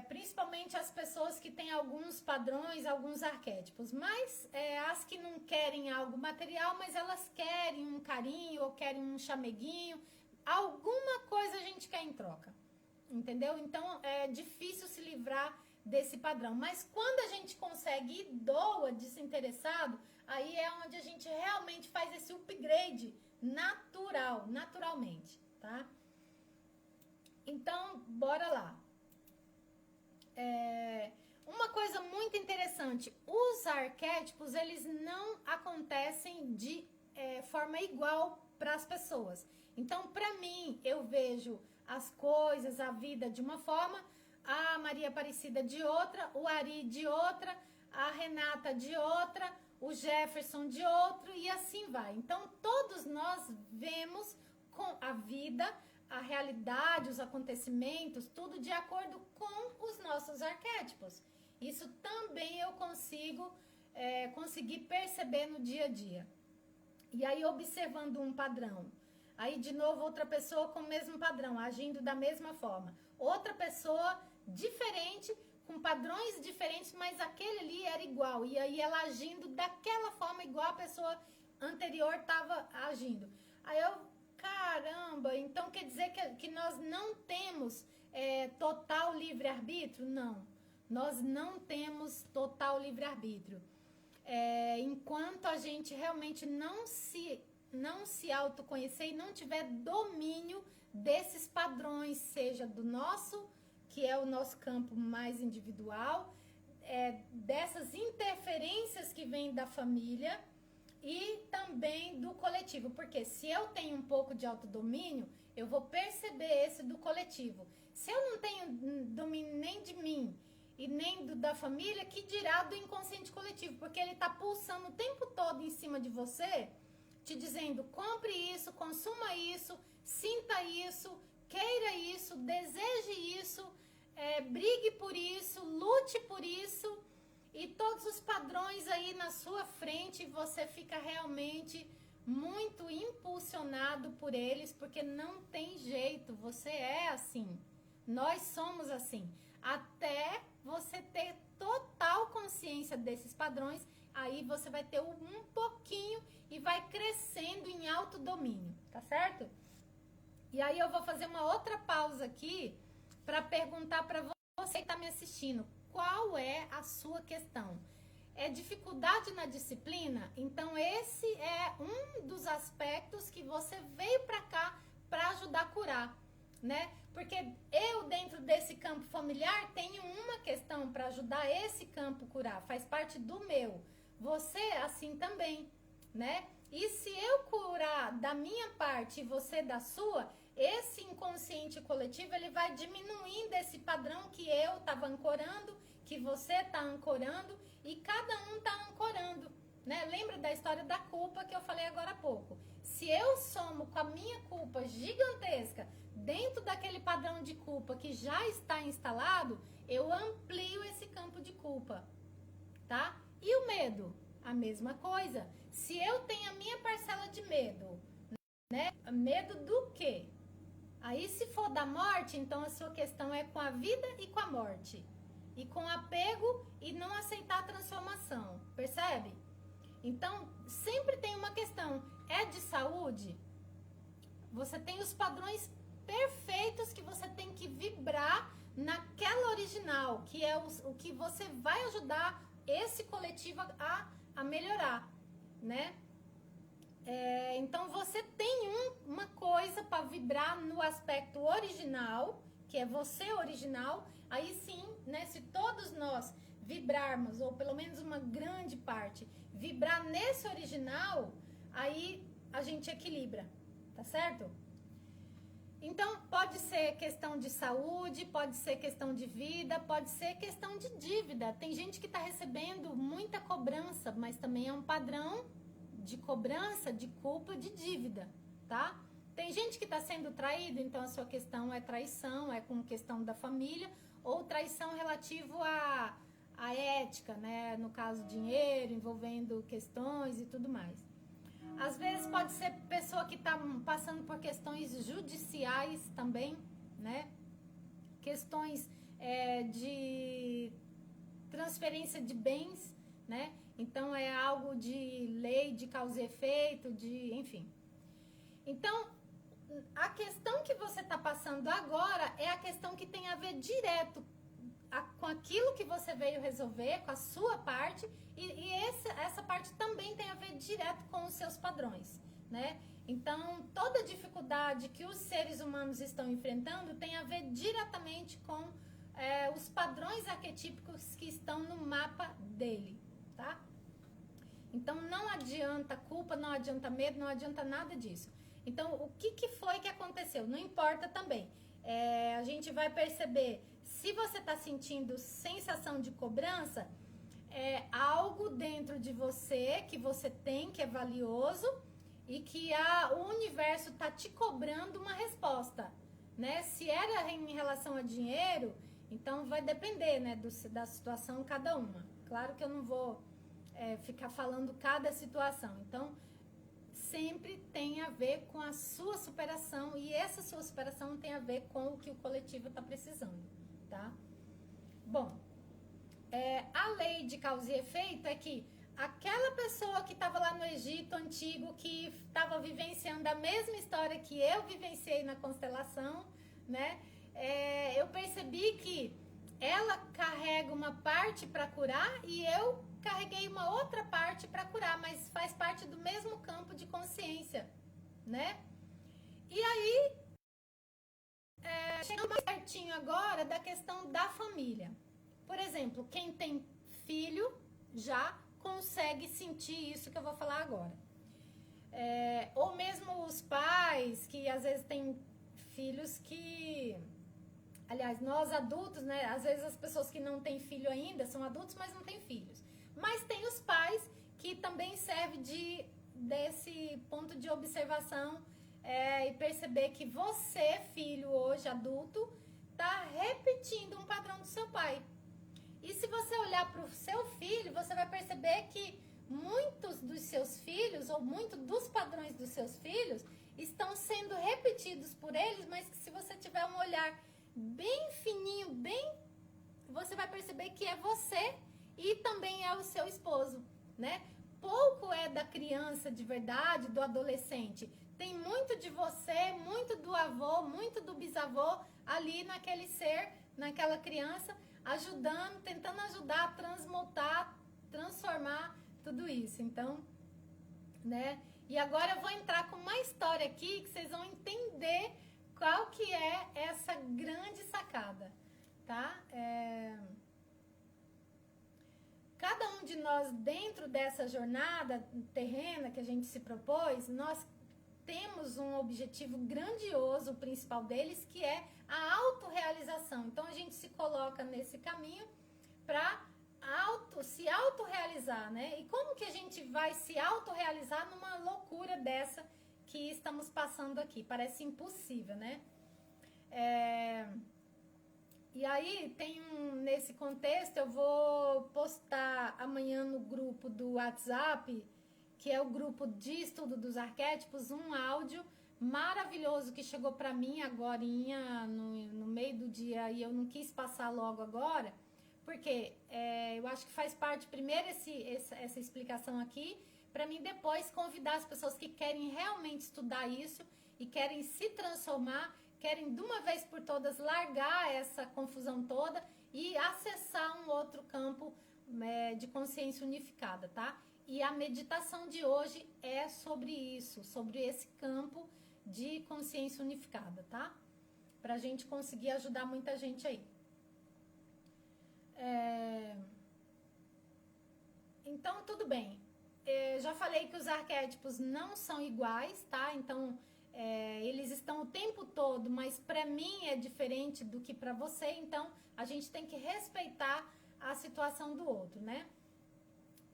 Principalmente as pessoas que têm alguns padrões, alguns arquétipos, mas as que não querem algo material, mas elas querem um carinho ou querem um chameguinho, alguma coisa a gente quer em troca, entendeu? Então é difícil se livrar desse padrão, mas quando a gente consegue e doa desinteressado, aí é onde a gente realmente faz esse upgrade naturalmente, tá? Então, bora lá. Uma coisa muito interessante, os arquétipos, eles não acontecem de forma igual para as pessoas. Então, para mim, eu vejo as coisas, a vida de uma forma, a Maria Aparecida de outra, o Ari de outra, a Renata de outra, o Jefferson de outro e assim vai. Então, todos nós vemos com a vida, a realidade, os acontecimentos, tudo de acordo com os nossos arquétipos. Isso também eu consegui perceber no dia a dia. E aí, observando um padrão. Aí, de novo, outra pessoa com o mesmo padrão, agindo da mesma forma. Outra pessoa diferente, com padrões diferentes, mas aquele ali era igual. E aí, ela agindo daquela forma, igual a pessoa anterior estava agindo. Aí caramba, então quer dizer que nós não temos total livre-arbítrio? Não, nós não temos total livre-arbítrio. Enquanto a gente realmente não se autoconhecer e não tiver domínio desses padrões, seja do nosso, que é o nosso campo mais individual, dessas interferências que vêm da família, e também do coletivo, porque se eu tenho um pouco de autodomínio, eu vou perceber esse do coletivo. Se eu não tenho domínio nem de mim e nem da família, que dirá do inconsciente coletivo, porque ele está pulsando o tempo todo em cima de você, te dizendo, compre isso, consuma isso, sinta isso, queira isso, deseje isso, brigue por isso, lute por isso. E todos os padrões aí na sua frente, você fica realmente muito impulsionado por eles, porque não tem jeito, você é assim. Nós somos assim. Até você ter total total consciência desses padrões, aí você vai ter um pouquinho e vai crescendo em autodomínio, tá certo? E aí eu vou fazer uma outra pausa aqui para perguntar para você que está me assistindo, qual é a sua questão? É dificuldade na disciplina? Então esse é um dos aspectos que você veio para cá para ajudar a curar, né? Porque eu, dentro desse campo familiar, tenho uma questão para ajudar esse campo a curar, faz parte do meu. Você, assim também, né? E se eu curar da minha parte e você da sua, esse inconsciente coletivo, ele vai diminuindo esse padrão que eu estava ancorando, que você está ancorando e cada um está ancorando, né? Lembra da história da culpa que eu falei agora há pouco? Se eu somo com a minha culpa gigantesca dentro daquele padrão de culpa que já está instalado, eu amplio esse campo de culpa, tá? E o medo? A mesma coisa. Se eu tenho a minha parcela de medo, né? Medo do quê? Aí, se for da morte, então a sua questão é com a vida e com a morte. E com apego e não aceitar a transformação. Percebe? Então, sempre tem uma questão. É de saúde? Você tem os padrões perfeitos que você tem que vibrar naquela original, que é o que você vai ajudar esse coletivo a melhorar, né? Então você tem uma coisa para vibrar no aspecto original, que é você original. Aí sim, né? Se todos nós vibrarmos, ou pelo menos uma grande parte, vibrar nesse original, aí a gente equilibra, tá certo? Então, pode ser questão de saúde, pode ser questão de vida, pode ser questão de dívida. Tem gente que está recebendo muita cobrança, mas também é um padrão de cobrança, de culpa, de dívida, tá? Tem gente que está sendo traído, então a sua questão é traição, é com questão da família, ou traição relativo à ética, né? No caso, dinheiro, envolvendo questões e tudo mais. Às vezes pode ser pessoa que está passando por questões judiciais também, né? Questões de transferência de bens, né? Então é algo de lei, de causa e efeito, enfim. Então, a questão que você está passando agora é a questão que tem a ver direto com aquilo que você veio resolver, com a sua parte, e essa parte também tem a ver direto com os seus padrões, né? Então, toda dificuldade que os seres humanos estão enfrentando tem a ver diretamente com os padrões arquetípicos que estão no mapa dele, tá? Então, não adianta culpa, não adianta medo, não adianta nada disso. Então, o que foi que aconteceu? Não importa também. A gente vai perceber, se você está sentindo sensação de cobrança, é algo dentro de você que você tem, que é valioso, e que o universo está te cobrando uma resposta, né? Se era em relação a dinheiro, então vai depender, né, da situação cada uma. Claro que eu não vou ficar falando cada situação. Então, sempre tem a ver com a sua superação, e essa sua superação tem a ver com o que o coletivo está precisando, tá? Bom, a lei de causa e efeito é que aquela pessoa que estava lá no Egito antigo, que estava vivenciando a mesma história que eu vivenciei na constelação, né? Eu percebi que ela carrega uma parte para curar e eu carreguei uma outra parte para curar, mas faz parte do mesmo campo de consciência, né? E aí, chegando mais pertinho agora da questão da família. Por exemplo, quem tem filho já consegue sentir isso que eu vou falar agora. Ou mesmo os pais que às vezes têm filhos que... Aliás, nós adultos, né? Às vezes as pessoas que não têm filho ainda são adultos, mas não têm filhos. Mas tem os pais que também servem desse ponto de observação e perceber que você, filho hoje adulto, está repetindo um padrão do seu pai. E se você olhar para o seu filho, você vai perceber que muitos dos seus filhos, ou muitos dos padrões dos seus filhos, estão sendo repetidos por eles, mas que se você tiver um olhar bem fininho, você vai perceber que é você e também é o seu esposo, né? Pouco é da criança de verdade, do adolescente. Tem muito de você, muito do avô, muito do bisavô ali naquele ser, naquela criança, ajudando, tentando ajudar a transmutar, transformar tudo isso. Então, né? E agora eu vou entrar com uma história aqui que vocês vão entender qual que é essa grande sacada, tá? Cada um de nós, dentro dessa jornada terrena que a gente se propôs, nós temos um objetivo grandioso, o principal deles, que é a autorrealização. Então, a gente se coloca nesse caminho para se autorrealizar, né? E como que a gente vai se autorrealizar numa loucura dessa que estamos passando aqui? Parece impossível, né? E aí, nesse contexto, eu vou postar amanhã no grupo do WhatsApp, que é o grupo de estudo dos arquétipos, um áudio maravilhoso que chegou para mim agorinha, no meio do dia, e eu não quis passar logo agora, porque eu acho que faz parte, primeiro, essa explicação aqui, para mim depois convidar as pessoas que querem realmente estudar isso e querem se transformar, querem de uma vez por todas largar essa confusão toda e acessar um outro campo de consciência unificada, tá? E a meditação de hoje é sobre isso, sobre esse campo de consciência unificada, tá? Pra gente conseguir ajudar muita gente aí. Então, tudo bem. Já falei que os arquétipos não são iguais, tá? Então, eles estão o tempo todo, mas para mim é diferente do que para você. Então, a gente tem que respeitar a situação do outro, né?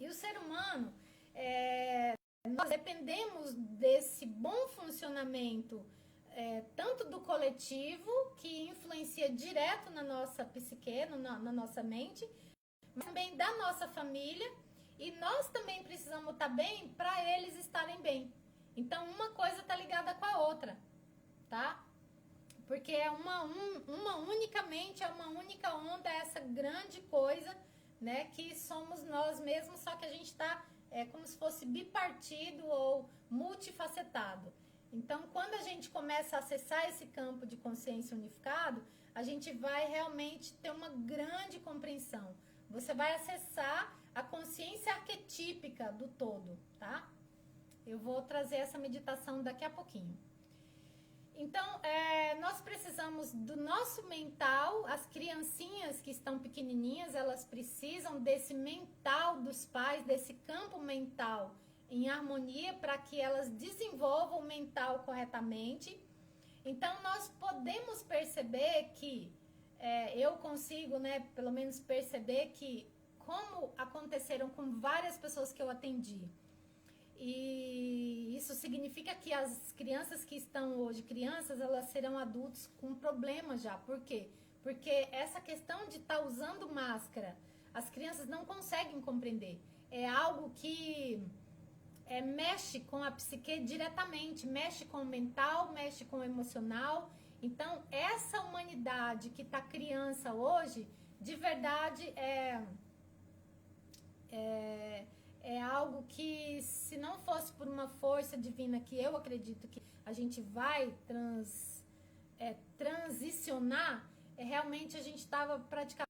E o ser humano, nós dependemos desse bom funcionamento, tanto do coletivo, que influencia direto na nossa psique, na nossa mente, mas também da nossa família, e nós também precisamos estar bem para eles estarem bem. Então, uma coisa está ligada com a outra, tá? Porque é uma única mente, é uma única onda, essa grande coisa, né? Que somos nós mesmos, só que a gente está como se fosse bipartido ou multifacetado. Então, quando a gente começa a acessar esse campo de consciência unificado, a gente vai realmente ter uma grande compreensão. Você vai acessar a consciência arquetípica do todo, tá? Eu vou trazer essa meditação daqui a pouquinho. Então, nós precisamos do nosso mental, as criancinhas que estão pequenininhas, elas precisam desse mental dos pais, desse campo mental em harmonia para que elas desenvolvam o mental corretamente. Então, nós podemos perceber que, eu consigo, né, pelo menos perceber que, como aconteceram com várias pessoas que eu atendi, e isso significa que as crianças que estão hoje crianças, elas serão adultos com problemas já. Por quê? Porque essa questão de estar usando máscara, as crianças não conseguem compreender. É algo que mexe com a psique diretamente, mexe com o mental, mexe com o emocional. Então, essa humanidade que está criança hoje, de verdade, é algo que, se não fosse por uma força divina, que eu acredito que a gente vai transicionar, realmente a gente estava praticamente,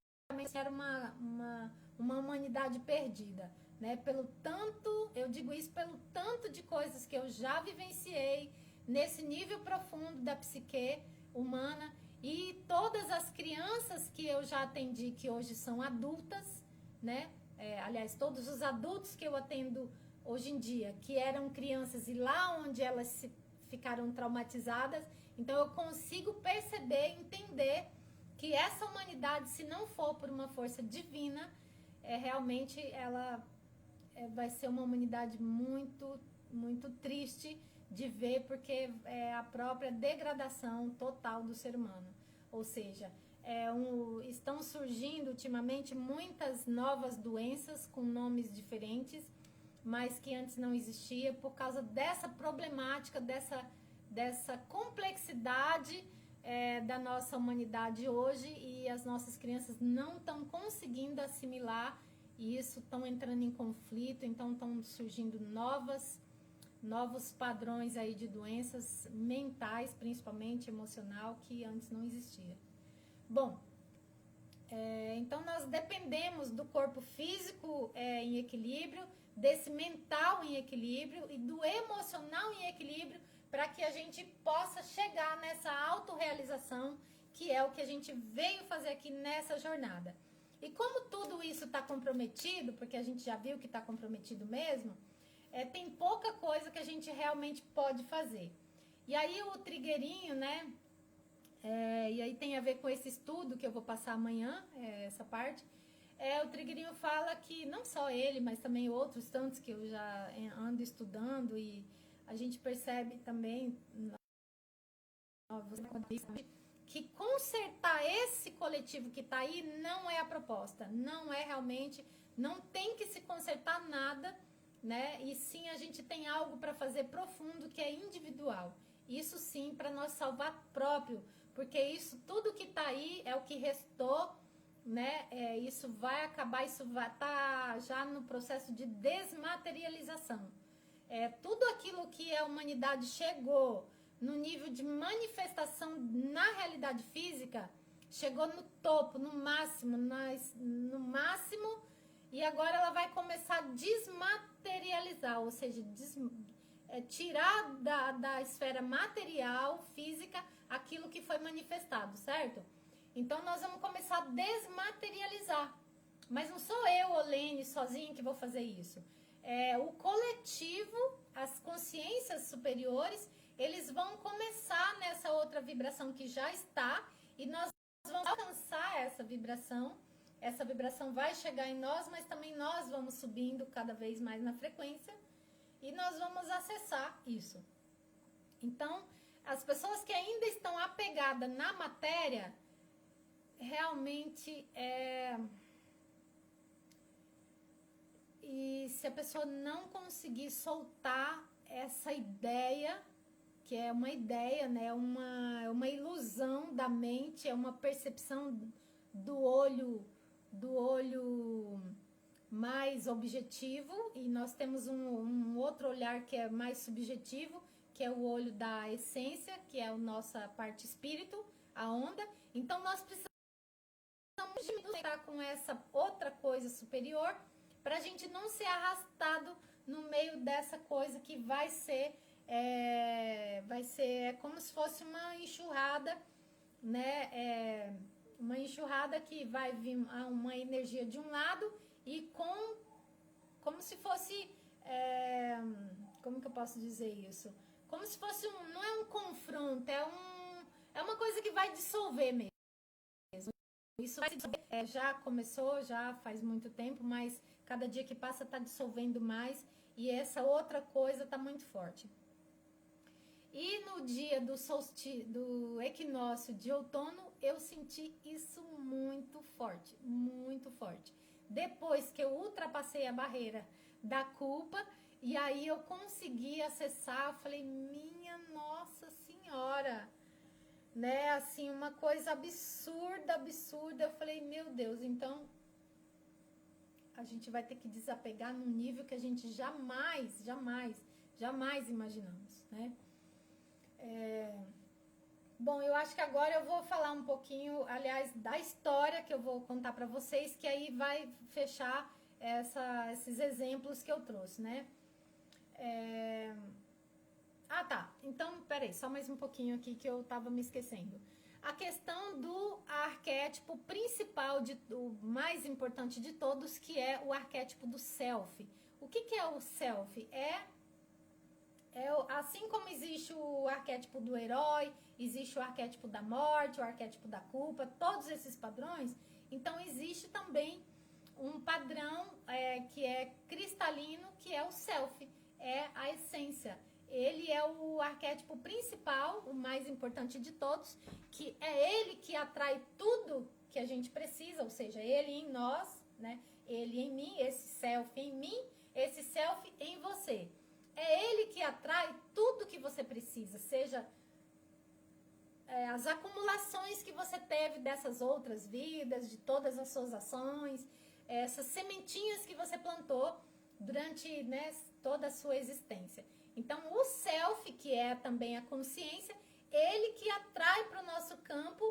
era uma humanidade perdida, né? Pelo tanto, eu digo isso pelo tanto de coisas que eu já vivenciei nesse nível profundo da psique humana, e todas as crianças que eu já atendi, que hoje são adultas, né? Aliás, todos os adultos que eu atendo hoje em dia, que eram crianças e lá onde elas ficaram traumatizadas, então eu consigo perceber, entender que essa humanidade, se não for por uma força divina, realmente ela vai ser uma humanidade muito, muito triste de ver, porque é a própria degradação total do ser humano. Ou seja, estão surgindo ultimamente muitas novas doenças com nomes diferentes, mas que antes não existia, por causa dessa problemática, dessa complexidade da nossa humanidade hoje, e as nossas crianças não estão conseguindo assimilar e isso estão entrando em conflito, então estão surgindo novos padrões aí de doenças mentais, principalmente emocional, que antes não existia. Bom, então nós dependemos do corpo físico em equilíbrio, desse mental em equilíbrio e do emocional em equilíbrio, para que a gente possa chegar nessa autorrealização, que é o que a gente veio fazer aqui nessa jornada. E como tudo isso está comprometido, porque a gente já viu que está comprometido mesmo, tem pouca coisa que a gente realmente pode fazer. E aí o trigueirinho, né? E aí tem a ver com esse estudo que eu vou passar amanhã, essa parte. O trigueirinho fala que, não só ele, mas também outros tantos que eu já ando estudando, e a gente percebe também que consertar esse coletivo que está aí não é a proposta, não é realmente, não tem que se consertar nada, né? E sim, a gente tem algo para fazer profundo, que é individual. Isso sim, para nós salvar próprio, porque isso, tudo que está aí é o que restou, né? Isso vai acabar, isso vai estar já no processo de desmaterialização. Tudo aquilo que a humanidade chegou no nível de manifestação na realidade física, chegou no topo, no máximo, e agora ela vai começar a desmaterializar, ou seja, tirar da esfera material, física, aquilo que foi manifestado, certo? Então nós vamos começar a desmaterializar. Mas não sou eu, Olene, sozinha que vou fazer isso. O coletivo, as consciências superiores, eles vão começar nessa outra vibração que já está, e nós vamos alcançar essa vibração. Essa vibração vai chegar em nós, mas também nós vamos subindo cada vez mais na frequência e nós vamos acessar isso. Então, as pessoas que ainda estão apegadas na matéria, realmente E se a pessoa não conseguir soltar essa ideia, que é uma ideia, né? É uma ilusão da mente, é uma percepção do olho mais objetivo, e nós temos um outro olhar que é mais subjetivo, que é o olho da essência, que é a nossa parte espírito, a onda. Então nós precisamos diminuir com essa outra coisa superior, para a gente não ser arrastado no meio dessa coisa que vai ser como se fosse uma enxurrada, né? Uma enxurrada que vai vir uma energia de um lado e como se fosse, como que eu posso dizer isso? Como se fosse não é um confronto, é uma coisa que vai dissolver mesmo. Isso vai dissolver, já começou, já faz muito tempo, mas cada dia que passa está dissolvendo mais, e essa outra coisa está muito forte. E no dia do equinócio de outono, eu senti isso muito forte, muito forte. Depois que eu ultrapassei a barreira da culpa, e aí eu consegui acessar, eu falei, minha Nossa Senhora, né? Assim, uma coisa absurda, absurda. Eu falei, meu Deus, então a gente vai ter que desapegar num nível que a gente jamais imaginamos, né? Bom, eu acho que agora eu vou falar um pouquinho, aliás, da história que eu vou contar para vocês, que aí vai fechar esses exemplos que eu trouxe, né? Tá. Então, peraí, só mais um pouquinho aqui que eu tava me esquecendo. A questão do arquétipo principal, o mais importante de todos, que é o arquétipo do self. O que é o self? Assim como existe o arquétipo do herói, existe o arquétipo da morte, o arquétipo da culpa, todos esses padrões, então existe também um padrão que é cristalino, que é o self, é a essência. Ele é o arquétipo principal, o mais importante de todos, que é ele que atrai tudo que a gente precisa, ou seja, ele em nós, né? Ele em mim, esse self em mim, esse self em você. É ele que atrai tudo que você precisa, seja as acumulações que você teve dessas outras vidas, de todas as suas ações, essas sementinhas que você plantou durante, né, toda a sua existência. Então, o self, que é também a consciência, ele que atrai para o nosso campo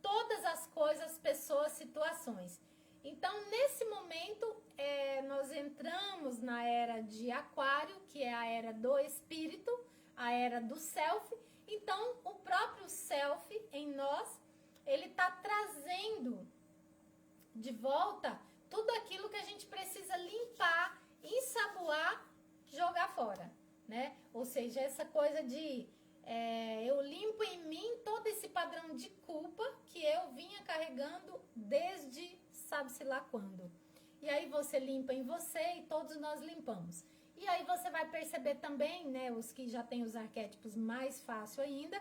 todas as coisas, pessoas, situações. Então, nesse momento, nós entramos na era de Aquário, que é a era do espírito, a era do self. Então, o próprio self em nós, ele está trazendo de volta tudo aquilo que a gente precisa limpar, ensaboar, jogar fora, né? Ou seja, essa coisa de eu limpo em mim todo esse padrão de culpa que eu vinha carregando desde sabe-se lá quando. E aí você limpa em você e todos nós limpamos. E aí você vai perceber também, né, os que já têm os arquétipos mais fácil ainda,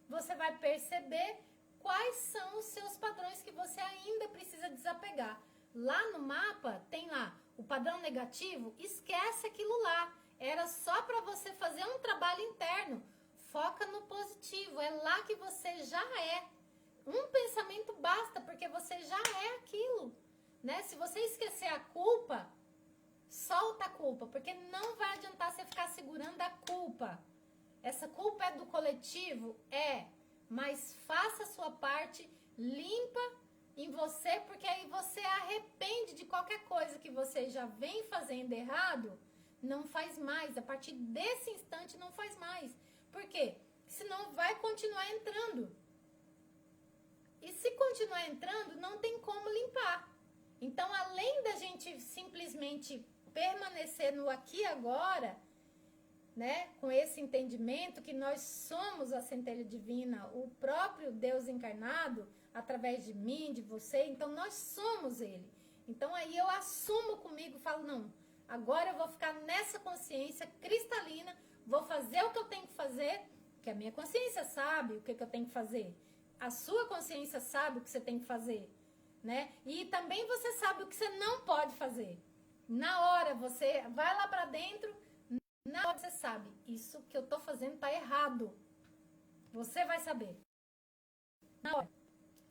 você vai perceber quais são os seus padrões que você ainda precisa desapegar. Lá no mapa tem lá o padrão negativo, esquece aquilo lá. Era só para você fazer um trabalho interno. Foca no positivo, é lá que você já é. Um pensamento basta, porque você já é aquilo, né? Se você esquecer a culpa, solta a culpa, porque não vai adiantar você ficar segurando a culpa. Essa culpa é do coletivo? É, mas faça a sua parte, limpa em você, porque aí você arrepende de qualquer coisa que você já vem fazendo errado, não faz mais. A partir desse instante não faz mais. Por quê? Senão vai continuar entrando. E se continuar entrando, não tem como limpar. Então, além da gente simplesmente permanecer no aqui e agora, né, com esse entendimento que nós somos a centelha divina, o próprio Deus encarnado, através de mim, de você, então nós somos Ele. Então, aí eu assumo comigo, falo, não, agora eu vou ficar nessa consciência cristalina, vou fazer o que eu tenho que fazer, que a minha consciência sabe o que eu tenho que fazer. A sua consciência sabe o que você tem que fazer, né? E também você sabe o que você não pode fazer. Na hora você vai lá pra dentro, na hora você sabe, isso que eu tô fazendo tá errado. Você vai saber. Na hora.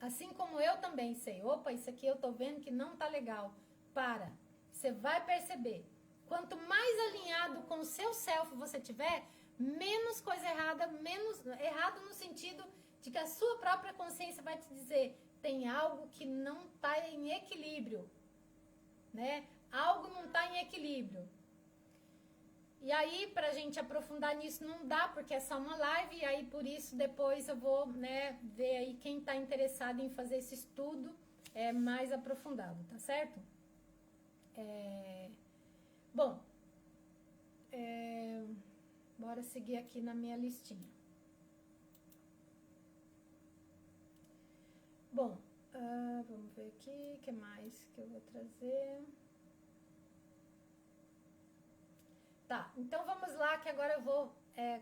Assim como eu também sei. Opa, isso aqui eu tô vendo que não tá legal. Para. Você vai perceber. Quanto mais alinhado com o seu self você tiver, menos coisa errada, menos errado no sentido de que a sua própria consciência vai te dizer, tem algo que não está em equilíbrio, né? Algo não está em equilíbrio. E aí, pra gente aprofundar nisso, não dá, porque é só uma live, e aí por isso depois eu vou, né, ver aí quem está interessado em fazer esse estudo mais aprofundado, tá certo? Bom, bora seguir aqui na minha listinha. Bom, vamos ver aqui, o que mais que eu vou trazer? Tá, então vamos lá, que agora eu vou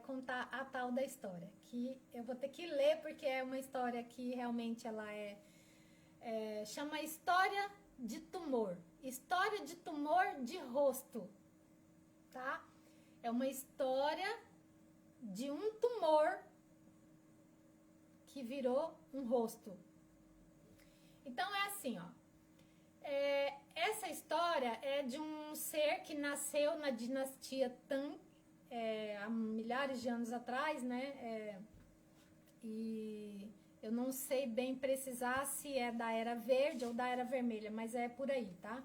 contar a tal da história, que eu vou ter que ler, porque é uma história que realmente ela chama História de Tumor. História de tumor de rosto, tá? É uma história de um tumor que virou um rosto. Então é assim, ó. Essa história é de um ser que nasceu na dinastia Tang, há milhares de anos atrás, né? E eu não sei bem precisar se é da Era Verde ou da Era Vermelha, mas é por aí, tá?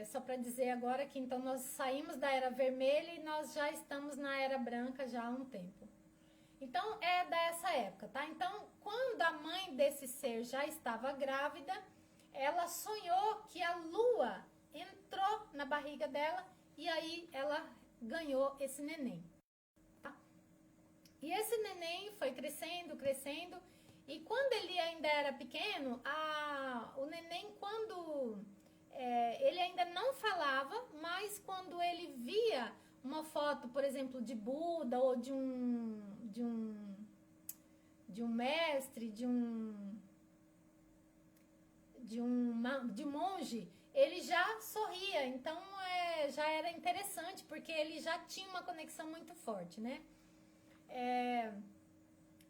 Só para dizer agora que então nós saímos da Era Vermelha e nós já estamos na Era Branca já há um tempo. Então, é dessa época, tá? Então, quando a mãe desse ser já estava grávida, ela sonhou que a lua entrou na barriga dela e aí ela ganhou esse neném, tá? E esse neném foi crescendo, crescendo, e quando ele ainda era pequeno, o neném, quando ele ainda não falava, mas quando ele via uma foto, por exemplo, de Buda ou de um mestre, de um monge, ele já sorria. Então já era interessante, porque ele já tinha uma conexão muito forte, né?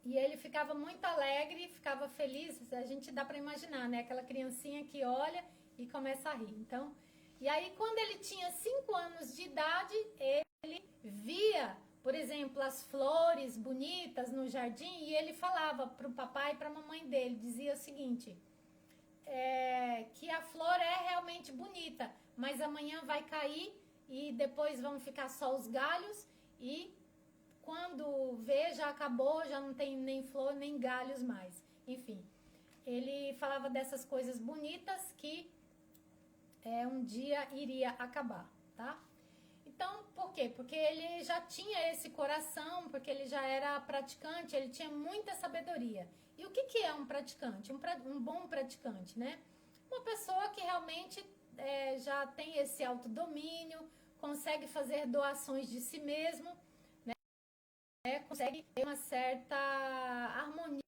E ele ficava muito alegre, ficava feliz. A gente dá para imaginar, né? Aquela criancinha que olha e começa a rir. Então, e aí quando ele tinha 5 anos de idade, ele via, por exemplo, as flores bonitas no jardim e ele falava para o papai e para a mamãe dele, dizia o seguinte, que a flor é realmente bonita, mas amanhã vai cair e depois vão ficar só os galhos e quando vê já acabou, já não tem nem flor nem galhos mais. Enfim, ele falava dessas coisas bonitas que um dia iria acabar, tá? Então, por quê? Porque ele já tinha esse coração, porque ele já era praticante, ele tinha muita sabedoria. E o que é um praticante? Um bom praticante, né? Uma pessoa que realmente já tem esse autodomínio, consegue fazer doações de si mesmo, né? Consegue ter uma certa harmonia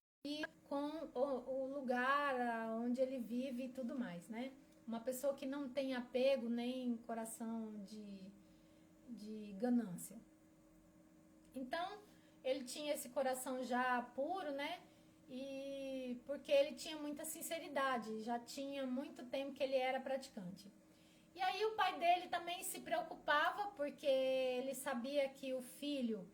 com o lugar onde ele vive e tudo mais, né? Uma pessoa que não tem apego nem coração de ganância. Então, ele tinha esse coração já puro, né? E porque ele tinha muita sinceridade, já tinha muito tempo que ele era praticante. E aí o pai dele também se preocupava, porque ele sabia que o filho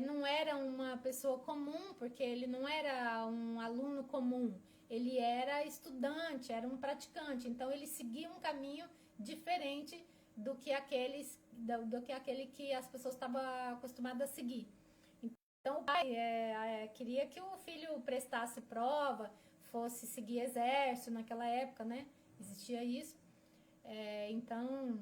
não era uma pessoa comum, porque ele não era um aluno comum, ele era estudante, era um praticante, então ele seguia um caminho diferente do que aquele que as pessoas estavam acostumadas a seguir. Então o pai queria que o filho prestasse prova, fosse seguir exército naquela época, né? Existia isso. Então,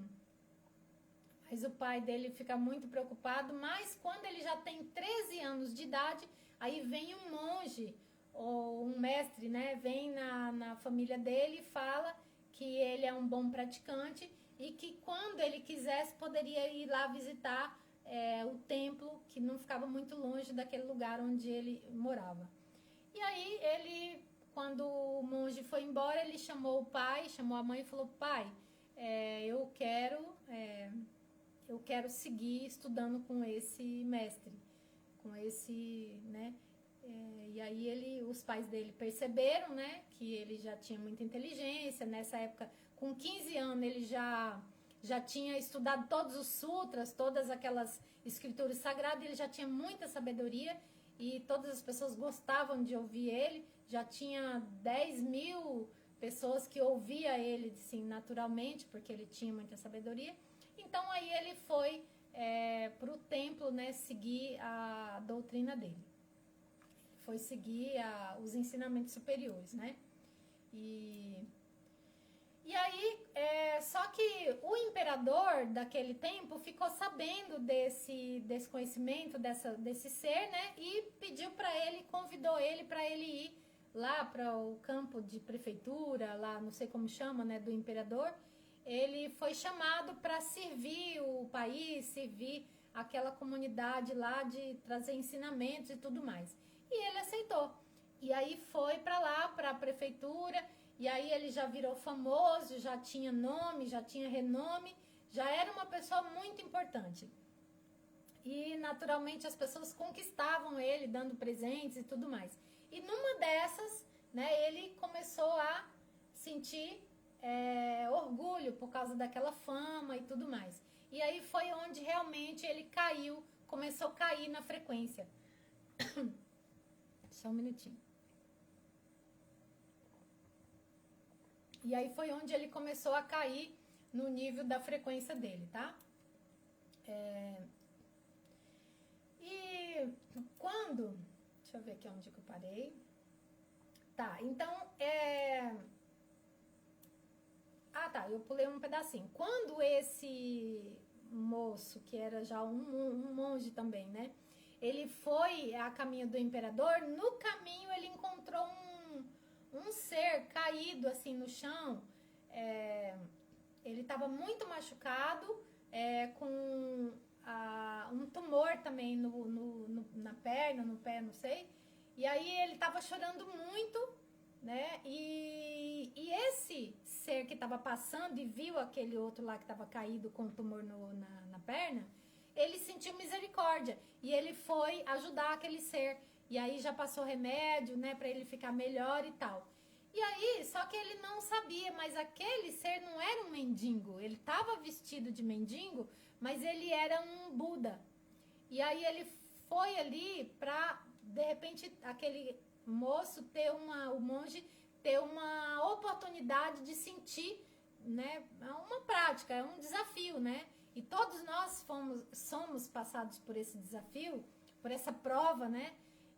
mas o pai dele fica muito preocupado, mas quando ele já tem 13 anos de idade, aí vem um monge ou um mestre, né? Vem na família dele e fala que ele é um bom praticante e que quando ele quisesse poderia ir lá visitar o templo, que não ficava muito longe daquele lugar onde ele morava. E aí ele, quando o monge foi embora, ele chamou o pai, chamou a mãe e falou: pai, eu quero seguir estudando com esse mestre, com esse, né? E aí os pais dele perceberam, né, que ele já tinha muita inteligência. Nessa época, com 15 anos, ele já tinha estudado todos os sutras, todas aquelas escrituras sagradas, ele já tinha muita sabedoria e todas as pessoas gostavam de ouvir ele. Já tinha 10.000 pessoas que ouviam ele, assim, naturalmente, porque ele tinha muita sabedoria. Então aí ele foi para o templo, né, seguir a doutrina dele. Foi seguir os ensinamentos superiores, né? E aí, só que o imperador daquele tempo ficou sabendo desse conhecimento, desse ser, né? E pediu para ele, convidou ele para ele ir lá para o campo de prefeitura, lá, não sei como chama, né? Do imperador. Ele foi chamado para servir o país, servir aquela comunidade lá, de trazer ensinamentos e tudo mais. E ele aceitou. E aí foi para lá, para a prefeitura, e aí ele já virou famoso, já tinha nome, já tinha renome, já era uma pessoa muito importante. E naturalmente as pessoas conquistavam ele, dando presentes e tudo mais. E numa dessas, né, ele começou a sentir orgulho por causa daquela fama e tudo mais. E aí foi onde realmente ele caiu, começou a cair na frequência. Só um minutinho. E aí foi onde ele começou a cair no nível da frequência dele, tá? E quando... Deixa eu ver aqui onde que eu parei. Tá, então, tá, eu pulei um pedacinho. Quando esse moço, que era já um monge também, né? Ele foi a caminho do imperador, no caminho ele encontrou um ser caído assim no chão. Ele estava muito machucado, com um tumor também na perna, no pé, não sei. E aí ele estava chorando muito, né? E esse ser que estava passando e viu aquele outro lá que estava caído com tumor na perna, ele sentiu misericórdia e ele foi ajudar aquele ser. E aí já passou remédio, né, para ele ficar melhor e tal. E aí, só que ele não sabia, mas aquele ser não era um mendigo. Ele estava vestido de mendigo, mas ele era um Buda. E aí ele foi ali para, de repente, aquele moço o monge ter uma oportunidade de sentir, né, uma prática, é um desafio, né? E todos nós somos passados por esse desafio, por essa prova, né?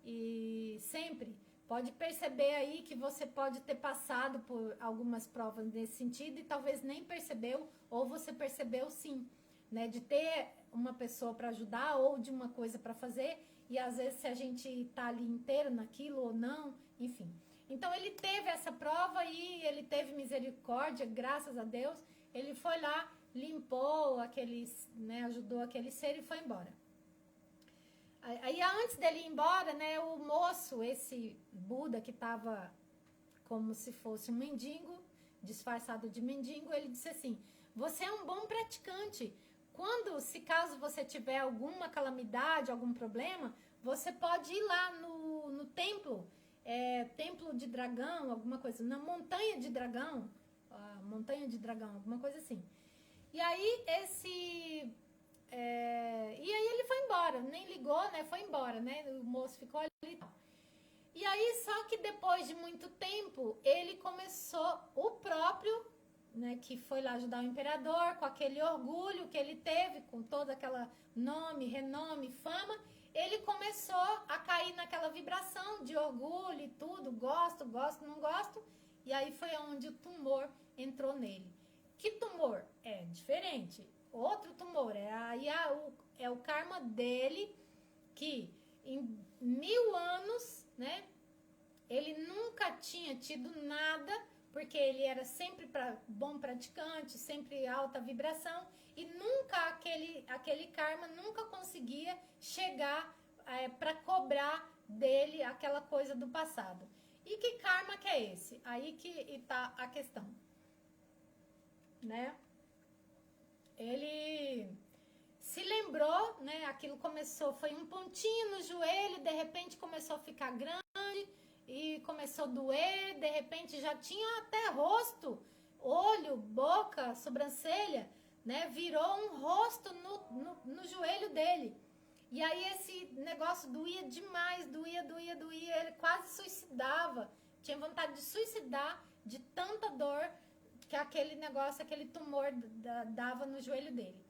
E sempre pode perceber aí que você pode ter passado por algumas provas nesse sentido e talvez nem percebeu, ou você percebeu sim, né? De ter uma pessoa para ajudar ou de uma coisa para fazer, e às vezes se a gente tá ali inteiro naquilo ou não, enfim. Então ele teve essa prova e ele teve misericórdia, graças a Deus. Ele foi lá, limpou aqueles, né, ajudou aquele ser e foi embora. Aí antes dele ir embora, né, o moço, esse Buda que estava como se fosse um mendigo, disfarçado de mendigo, ele disse assim: você é um bom praticante. Quando, se caso você tiver alguma calamidade, algum problema, você pode ir lá no templo, templo de dragão, alguma coisa, na montanha de dragão, alguma coisa assim. E aí e aí ele foi embora, nem ligou, né? Foi embora, né? O moço ficou ali. E aí, só que depois de muito tempo, ele começou, o próprio, né, que foi lá ajudar o imperador, com aquele orgulho que ele teve, com todo aquela nome, renome, fama, ele começou a cair naquela vibração de orgulho e tudo, gosto, não gosto, e aí foi onde o tumor entrou nele. Que tumor? É diferente. Outro tumor, é o karma dele, que em 1000 anos, né, ele nunca tinha tido nada, porque ele era sempre bom praticante, sempre alta vibração, e nunca aquele karma nunca conseguia chegar para cobrar dele aquela coisa do passado. E que karma que é esse? Aí que está a questão, né? Ele se lembrou, né? Aquilo começou, foi um pontinho no joelho, de repente começou a ficar grande e começou a doer, de repente já tinha até rosto, olho, boca, sobrancelha, né? Virou um rosto no joelho dele. E aí esse negócio doía demais, doía, ele quase suicidava, tinha vontade de suicidar de tanta dor que aquele negócio, aquele tumor dava no joelho dele.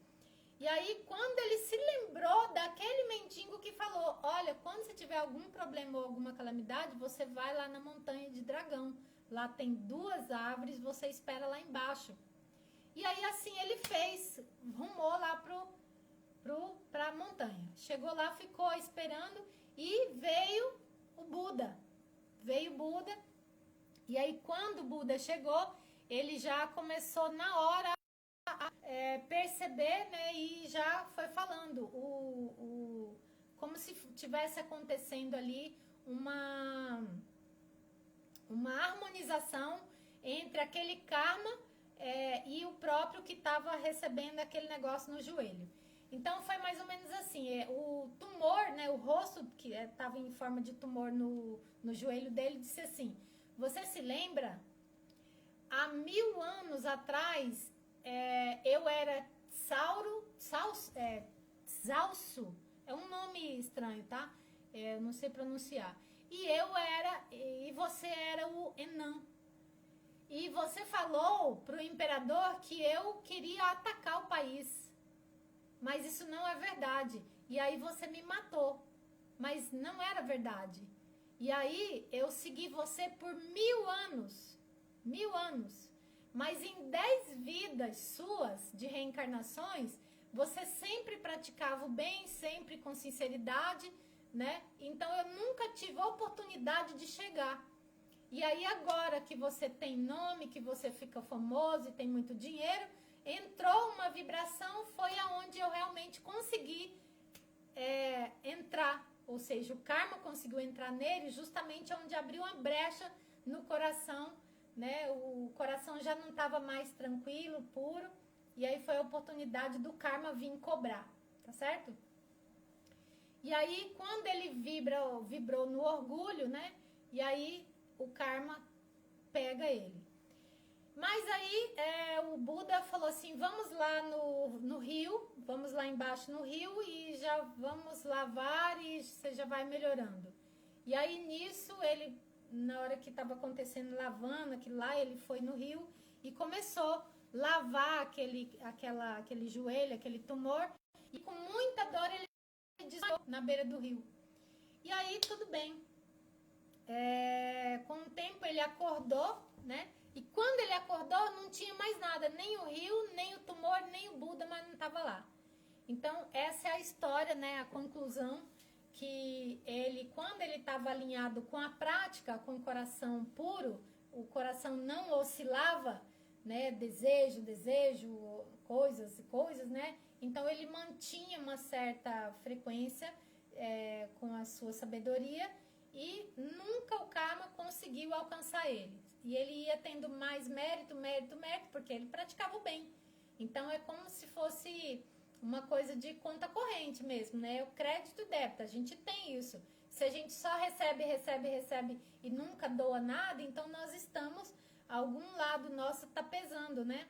E aí, quando ele se lembrou daquele mendigo que falou: olha, quando você tiver algum problema ou alguma calamidade, você vai lá na montanha de dragão. Lá tem 2 árvores, você espera lá embaixo. E aí, assim, ele fez, rumou lá pra montanha. Chegou lá, ficou esperando e veio o Buda. Veio o Buda. E aí, quando o Buda chegou, ele já começou na hora a perceber, né, e já foi falando como se tivesse acontecendo ali uma harmonização entre aquele karma e o próprio que estava recebendo aquele negócio no joelho. Então foi mais ou menos assim, o tumor, né, o rosto que estava em forma de tumor no joelho dele, disse assim: você se lembra? Há 1000 anos atrás, eu era Zalso, é um nome estranho, tá? Eu não sei pronunciar. E você era o Enan. E você falou pro imperador que eu queria atacar o país. Mas isso não é verdade. E aí você me matou. Mas não era verdade. E aí eu segui você por 1000 anos. 1000 anos. Mas em 10 vidas suas de reencarnações, você sempre praticava o bem, sempre com sinceridade, né? Então eu nunca tive a oportunidade de chegar. E aí agora que você tem nome, que você fica famoso e tem muito dinheiro, entrou uma vibração, foi aonde eu realmente consegui entrar. Ou seja, o karma conseguiu entrar nele justamente onde abriu uma brecha no coração, né? O coração já não estava mais tranquilo, puro, e aí foi a oportunidade do karma vir cobrar, tá certo? E aí, quando ele vibrou no orgulho, né? E aí o karma pega ele. Mas aí o Buda falou assim, vamos lá no rio, vamos lá embaixo no rio e já vamos lavar e você já vai melhorando. E aí nisso ele, na hora que estava acontecendo lavando aquilo lá, ele foi no rio e começou a lavar aquele joelho, aquele tumor, e com muita dor ele desmaiou na beira do rio. E aí tudo bem. Com o tempo ele acordou, né? E quando ele acordou, não tinha mais nada, nem o rio, nem o tumor, nem o Buda, mas não estava lá. Então, essa é a história, né? A conclusão que ele, quando ele estava alinhado com a prática, com o coração puro, o coração não oscilava, né? Desejo, coisas, né? Então, ele mantinha uma certa frequência com a sua sabedoria e nunca o karma conseguiu alcançar ele. E ele ia tendo mais mérito, porque ele praticava o bem. Então, é como se fosse uma coisa de conta corrente mesmo, né? O crédito e débito, a gente tem isso. Se a gente só recebe e nunca doa nada, então nós estamos, algum lado nosso tá pesando, né?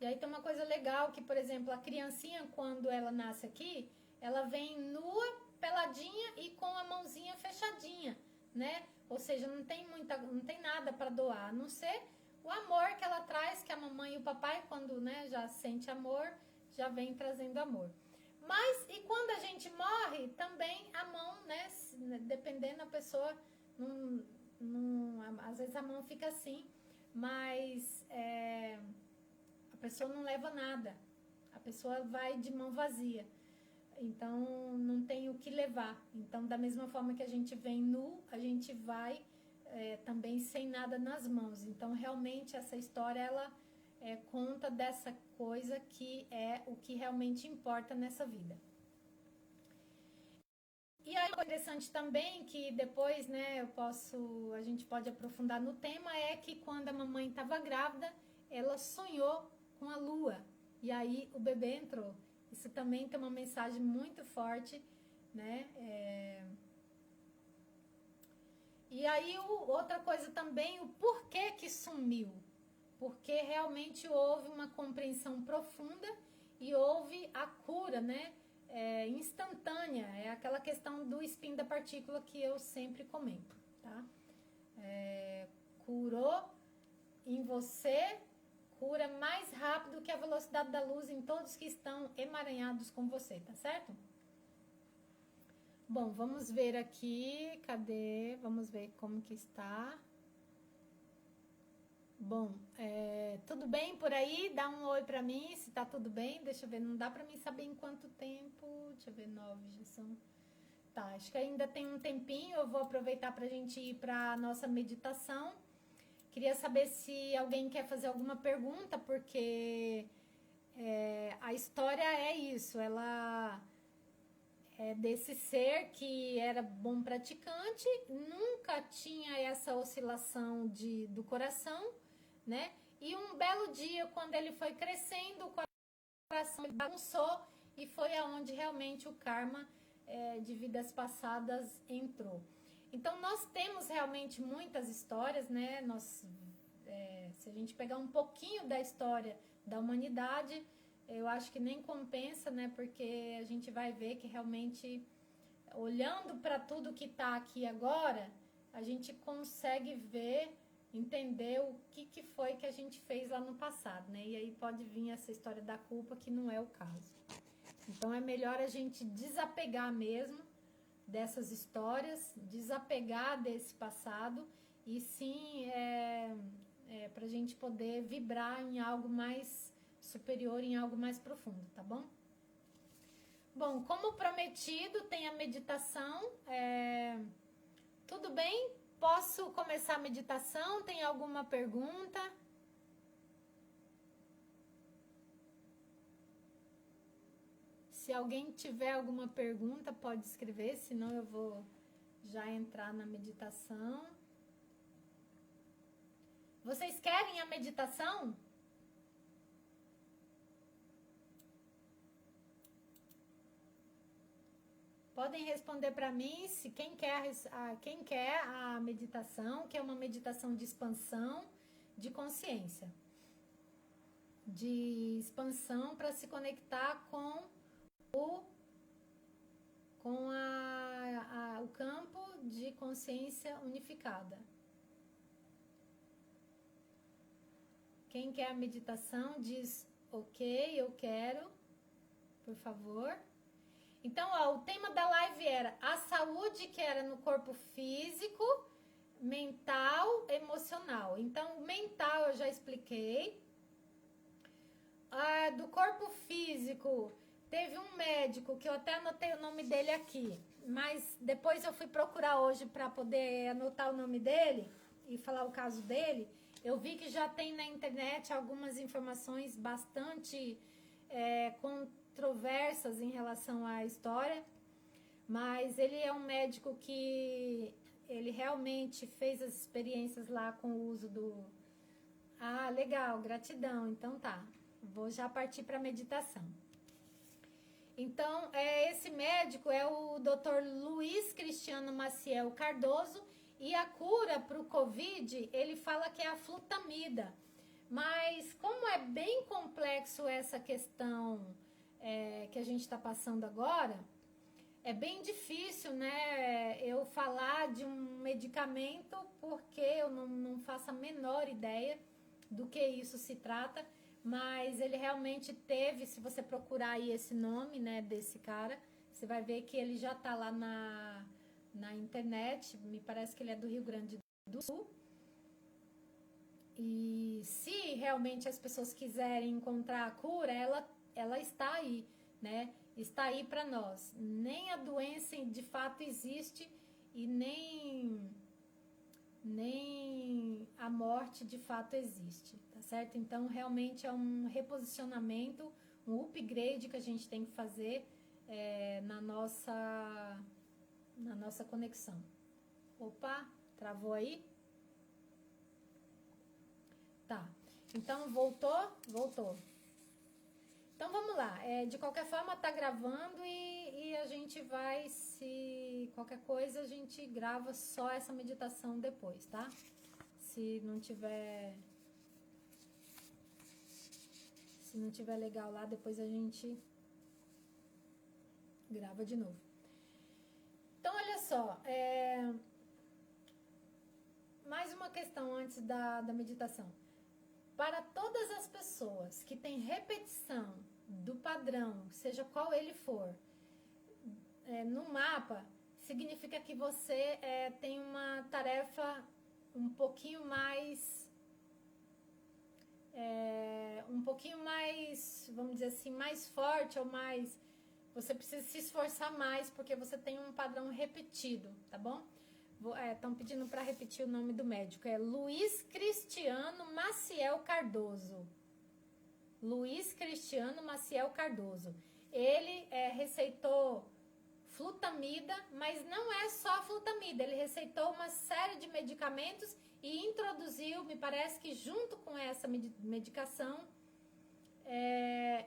E aí tem uma coisa legal que, por exemplo, a criancinha, quando ela nasce aqui, ela vem nua, peladinha e com a mãozinha fechadinha, né? Ou seja, não tem nada para doar, a não ser o amor que ela traz, que a mamãe e o papai, quando, né, já sente amor, já vem trazendo amor. Mas, e quando a gente morre, também a mão, né, dependendo da pessoa, às vezes a mão fica assim, mas a pessoa não leva nada, a pessoa vai de mão vazia. Então, não tem o que levar. Então, da mesma forma que a gente vem nu, a gente vai também sem nada nas mãos. Então, realmente, essa história, ela conta dessa coisa que é o que realmente importa nessa vida. E aí, o interessante também, que depois, né, a gente pode aprofundar no tema, é que quando a mamãe estava grávida, ela sonhou com a lua. E aí, o bebê entrou. Isso também tem uma mensagem muito forte, né? E aí, outra coisa também, o porquê que sumiu. Porque realmente houve uma compreensão profunda e houve a cura, né? Instantânea. É aquela questão do spin da partícula que eu sempre comento, tá? Curou em você, cura mais rápido que a velocidade da luz em todos que estão emaranhados com você, tá certo? Bom, vamos ver aqui, cadê? Vamos ver como que está. Bom, tudo bem por aí? Dá um oi pra mim, se tá tudo bem. Deixa eu ver, não dá pra mim saber em quanto tempo. Deixa eu ver, 9 já são... Tá, acho que ainda tem um tempinho, eu vou aproveitar pra gente ir pra nossa meditação. Queria saber se alguém quer fazer alguma pergunta, porque a história é isso, ela é desse ser que era bom praticante, nunca tinha essa oscilação do coração, né? E um belo dia, quando ele foi crescendo, o coração bagunçou e foi aonde realmente o karma de vidas passadas entrou. Então, nós temos realmente muitas histórias, né? Se a gente pegar um pouquinho da história da humanidade, eu acho que nem compensa, né? Porque a gente vai ver que realmente, olhando para tudo que está aqui agora, a gente consegue ver, entender o que foi que a gente fez lá no passado, né? E aí pode vir essa história da culpa, que não é o caso. Então, é melhor a gente desapegar mesmo dessas histórias, desapegar desse passado e sim para a gente poder vibrar em algo mais superior, em algo mais profundo, tá bom? Bom, como prometido, tem a meditação. Tudo bem? Posso começar a meditação? Tem alguma pergunta? Se alguém tiver alguma pergunta, pode escrever, senão eu vou já entrar na meditação. Vocês querem a meditação? Podem responder para mim se quem quer a meditação, que é uma meditação de expansão de consciência. De expansão para se conectar com o campo de consciência unificada. Quem quer a meditação diz ok, eu quero, por favor. Então, ó, o tema da live era a saúde, que era no corpo físico, mental, emocional. Então, o mental eu já expliquei. Do corpo físico, teve um médico que eu até anotei o nome dele aqui, mas depois eu fui procurar hoje para poder anotar o nome dele e falar o caso dele. Eu vi que já tem na internet algumas informações bastante controversas em relação à história, mas ele é um médico que ele realmente fez as experiências lá com o uso do... Ah, legal, gratidão, então tá. Vou já partir para a meditação. Então, esse médico é o Dr. Luiz Cristiano Maciel Cardoso, e a cura para o Covid, ele fala que é a flutamida. Mas como é bem complexo essa questão que a gente está passando agora, é bem difícil, né, eu falar de um medicamento, porque eu não faço a menor ideia do que isso se trata. Mas ele realmente teve, se você procurar aí esse nome, né, desse cara, você vai ver que ele já tá lá na internet. Me parece que ele é do Rio Grande do Sul. E se realmente as pessoas quiserem encontrar a cura, ela está aí, né? Está aí para nós. Nem a doença de fato existe e nem a morte de fato existe, tá certo? Então, realmente é um reposicionamento, um upgrade que a gente tem que fazer na nossa conexão. Opa, travou aí? Tá, então voltou? Voltou. Então, vamos lá. De qualquer forma, tá gravando e a gente vai, se qualquer coisa, a gente grava só essa meditação depois, tá? Se não tiver legal lá, depois a gente grava de novo. Então, olha só. Mais uma questão antes da meditação. Para todas as pessoas que têm repetição do padrão, seja qual ele for, no mapa, significa que você tem uma tarefa um pouquinho mais, vamos dizer assim, mais forte, ou mais, você precisa se esforçar mais, porque você tem um padrão repetido, tá bom? Estão pedindo para repetir o nome do médico. É Luiz Cristiano Maciel Cardoso. Luiz Cristiano Maciel Cardoso. Ele receitou flutamida, mas não é só flutamida. Ele receitou uma série de medicamentos e introduziu, me parece que junto com essa medicação,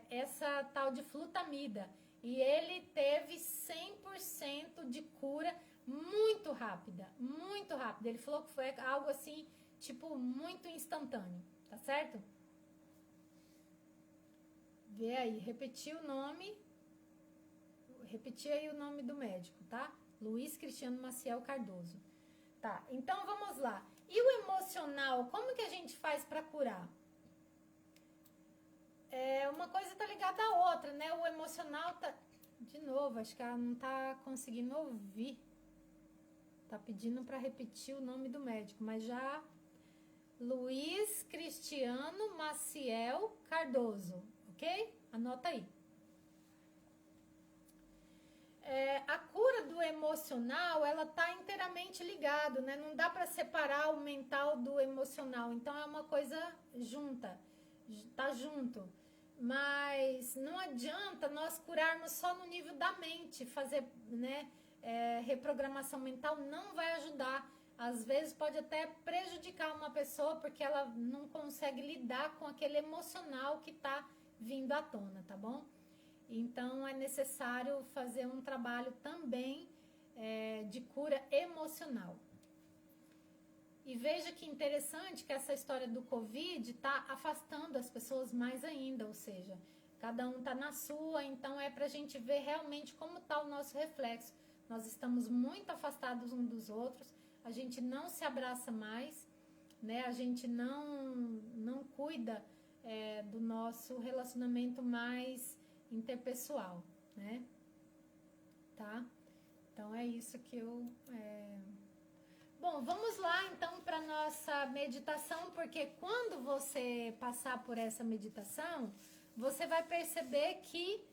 essa tal de flutamida. E ele teve 100% de cura muito rápida, muito rápida. Ele falou que foi algo assim, tipo, muito instantâneo, tá certo? Vê aí, repetir o nome, repetir aí o nome do médico, tá? Luiz Cristiano Maciel Cardoso. Tá, então vamos lá. E o emocional, como que a gente faz para curar? Uma coisa tá ligada à outra, né? O emocional tá... De novo, acho que ela não tá conseguindo ouvir. Tá pedindo para repetir o nome do médico, mas já... Luiz Cristiano Maciel Cardoso, ok? Anota aí. A cura do emocional, ela tá inteiramente ligado, né? Não dá para separar o mental do emocional. Então, é uma coisa junta, tá junto. Mas não adianta nós curarmos só no nível da mente, fazer, né? Reprogramação mental não vai ajudar. Às vezes pode até prejudicar uma pessoa, porque ela não consegue lidar com aquele emocional que tá vindo à tona, tá bom? Então é necessário fazer um trabalho também de cura emocional. E veja que interessante que essa história do Covid está afastando as pessoas mais ainda, ou seja, cada um está na sua, então é para a gente ver realmente como está o nosso reflexo. Nós estamos muito afastados uns dos outros, a gente não se abraça mais, né? A gente não cuida do nosso relacionamento mais interpessoal, né? Tá? Então é isso que eu... Bom, vamos lá então para nossa meditação, porque quando você passar por essa meditação, você vai perceber que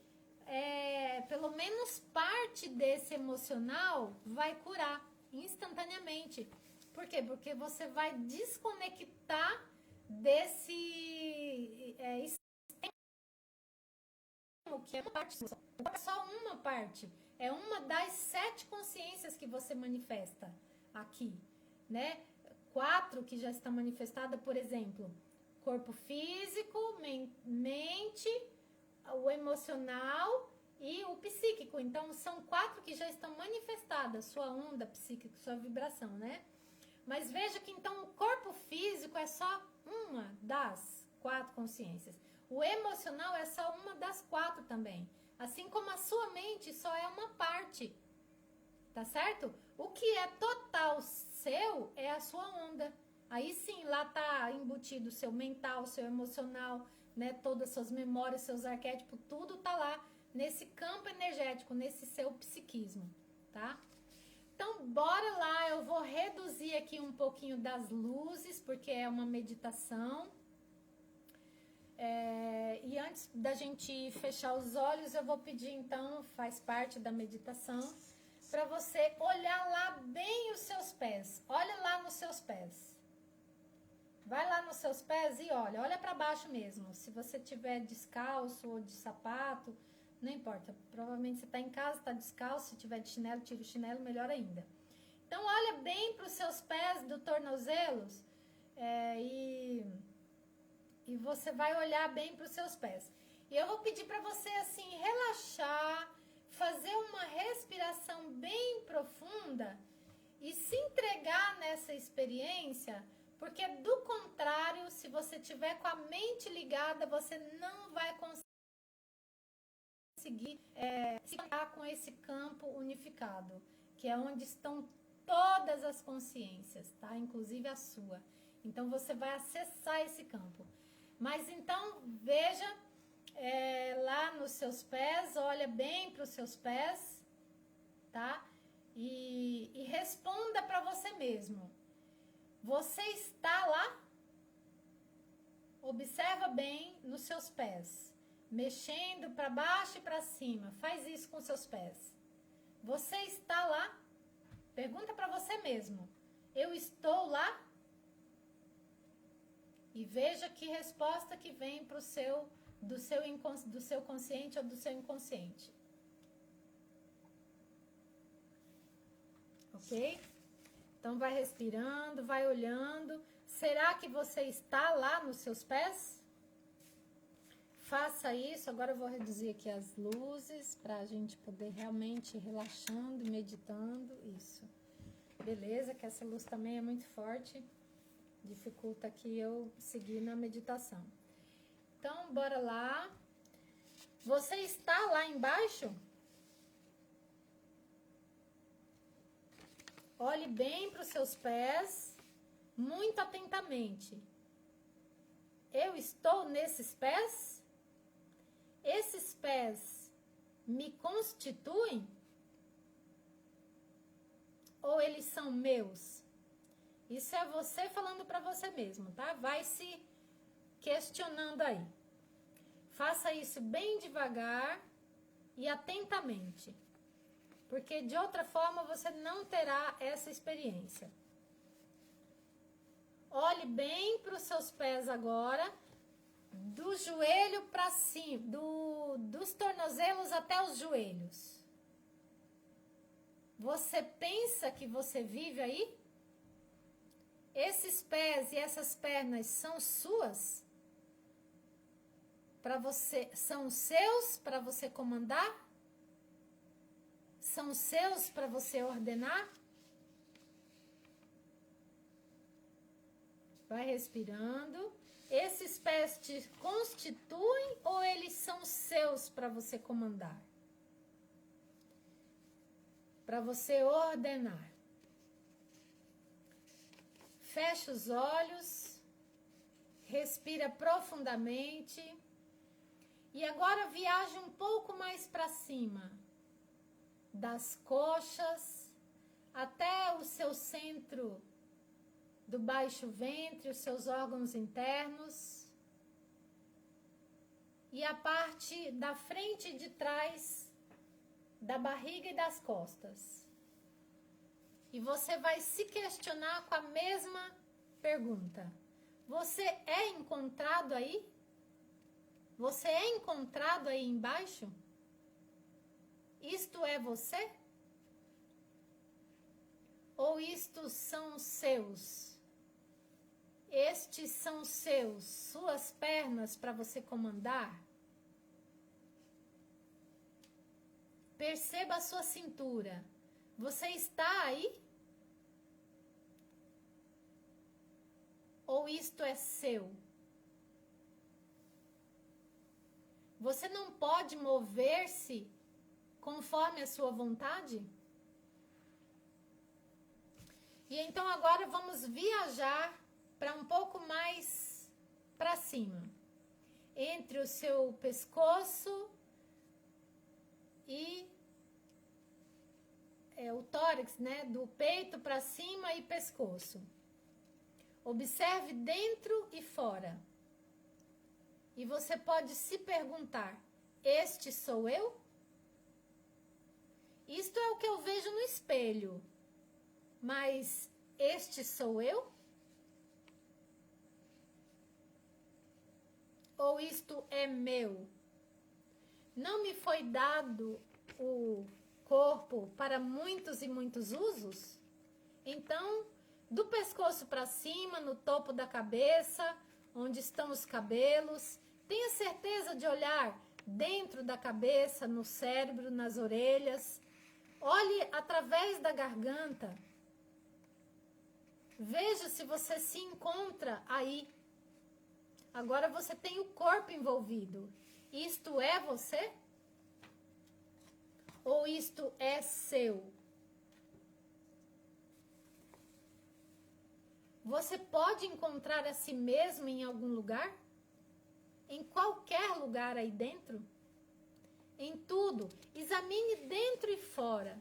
pelo menos parte desse emocional vai curar instantaneamente. Por quê? Porque você vai desconectar desse que é uma parte, só uma parte. É uma das 7 consciências que você manifesta aqui, né? 4 que já estão manifestadas, por exemplo, corpo físico, mente, o emocional e o psíquico. Então, são 4 que já estão manifestadas, sua onda psíquica, sua vibração, né? Mas veja que, então, o corpo físico é só uma das 4 consciências. O emocional é só uma das 4 também. Assim como a sua mente só é uma parte, tá certo? O que é total seu é a sua onda. Aí sim, lá tá embutido o seu mental, o seu emocional, né? Todas as suas memórias, seus arquétipos, tudo tá lá nesse campo energético, nesse seu psiquismo, tá? Então, bora lá, eu vou reduzir aqui um pouquinho das luzes, porque é uma meditação. E antes da gente fechar os olhos, eu vou pedir, então, faz parte da meditação, para você olhar lá bem os seus pés. Olha lá nos seus pés. Vai lá nos seus pés e olha para baixo mesmo. Se você tiver descalço ou de sapato, não importa. Provavelmente você está em casa, está descalço. Se tiver de chinelo, tira o chinelo, melhor ainda. Então, olha bem para os seus pés do tornozelos e você vai olhar bem para os seus pés. E eu vou pedir para você, assim, relaxar, fazer uma respiração bem profunda e se entregar nessa experiência, porque do contrário, se você tiver com a mente ligada, você não vai conseguir se conectar com esse campo unificado, que é onde estão todas as consciências, tá? Inclusive a sua. Então, você vai acessar esse campo. Mas então, veja lá nos seus pés, olha bem para os seus pés, tá? E responda para você mesmo. Você está lá? Observa bem nos seus pés, mexendo para baixo e para cima. Faz isso com seus pés. Você está lá? Pergunta para você mesmo. Eu estou lá? E veja que resposta que vem pro do seu consciente ou do seu inconsciente. Ok? Então, vai respirando, vai olhando. Será que você está lá nos seus pés? Faça isso. Agora eu vou reduzir aqui as luzes para a gente poder realmente ir relaxando e meditando. Isso. Beleza, que essa luz também é muito forte. Dificulta aqui eu seguir na meditação. Então, bora lá. Você está lá embaixo? Olhe bem para os seus pés, muito atentamente. Eu estou nesses pés? Esses pés me constituem? Ou eles são meus? Isso é você falando para você mesmo, tá? Vai se questionando aí. Faça isso bem devagar e atentamente. Porque de outra forma você não terá essa experiência. Olhe bem para os seus pés agora, do joelho para cima, dos tornozelos até os joelhos. Você pensa que você vive aí? Esses pés e essas pernas são suas? são seus para você comandar? São seus para você ordenar? Vai respirando. Esses pés te constituem ou eles são seus para você comandar? Para você ordenar. Fecha os olhos. Respira profundamente. E agora viaja um pouco mais para cima. Das coxas até o seu centro do baixo ventre, os seus órgãos internos. E a parte da frente e de trás da barriga e das costas. E você vai se questionar com a mesma pergunta. Você é encontrado aí? Você é encontrado aí embaixo? Isto é você? Ou isto são seus? Estes são seus, suas pernas para você comandar? Perceba a sua cintura. Você está aí? Ou isto é seu? Você não pode mover-se conforme a sua vontade? E então agora vamos viajar para um pouco mais para cima. Entre o seu pescoço e o tórax, né? Do peito para cima e pescoço. Observe dentro e fora. E você pode se perguntar: este sou eu? Isto é o que eu vejo no espelho. Mas este sou eu? Ou isto é meu? Não me foi dado o corpo para muitos e muitos usos? Então, do pescoço para cima, no topo da cabeça, onde estão os cabelos, tenha certeza de olhar dentro da cabeça, no cérebro, nas orelhas. Olhe através da garganta. Veja se você se encontra aí. Agora você tem o corpo envolvido. Isto é você? Ou isto é seu? Você pode encontrar a si mesmo em algum lugar? Em qualquer lugar aí dentro? Em tudo. Examine dentro e fora.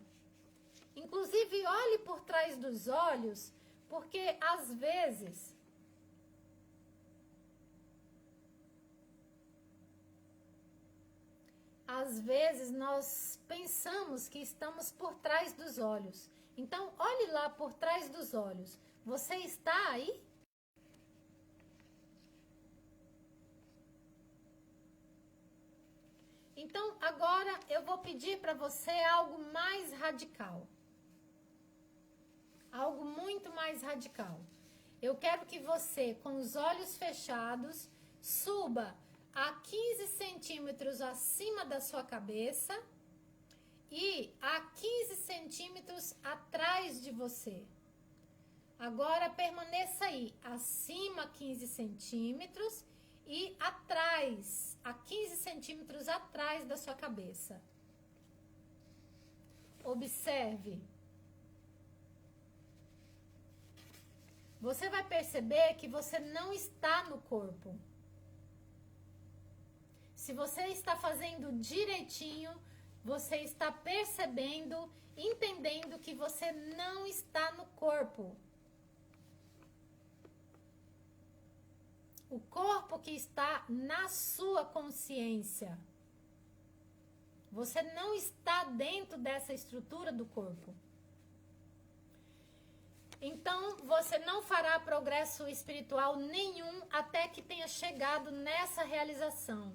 Inclusive, olhe por trás dos olhos, porque às vezes nós pensamos que estamos por trás dos olhos. Então, olhe lá por trás dos olhos. Você está aí? Então, agora eu vou pedir para você algo mais radical. Algo muito mais radical. Eu quero que você, com os olhos fechados, suba a 15 centímetros acima da sua cabeça e a 15 centímetros atrás de você. Agora permaneça aí, acima 15 centímetros e atrás, a 15 centímetros atrás da sua cabeça. Observe. Você vai perceber que você não está no corpo. Se você está fazendo direitinho, você está percebendo, entendendo que você não está no corpo. O corpo que está na sua consciência. Você não está dentro dessa estrutura do corpo. Então, você não fará progresso espiritual nenhum até que tenha chegado nessa realização.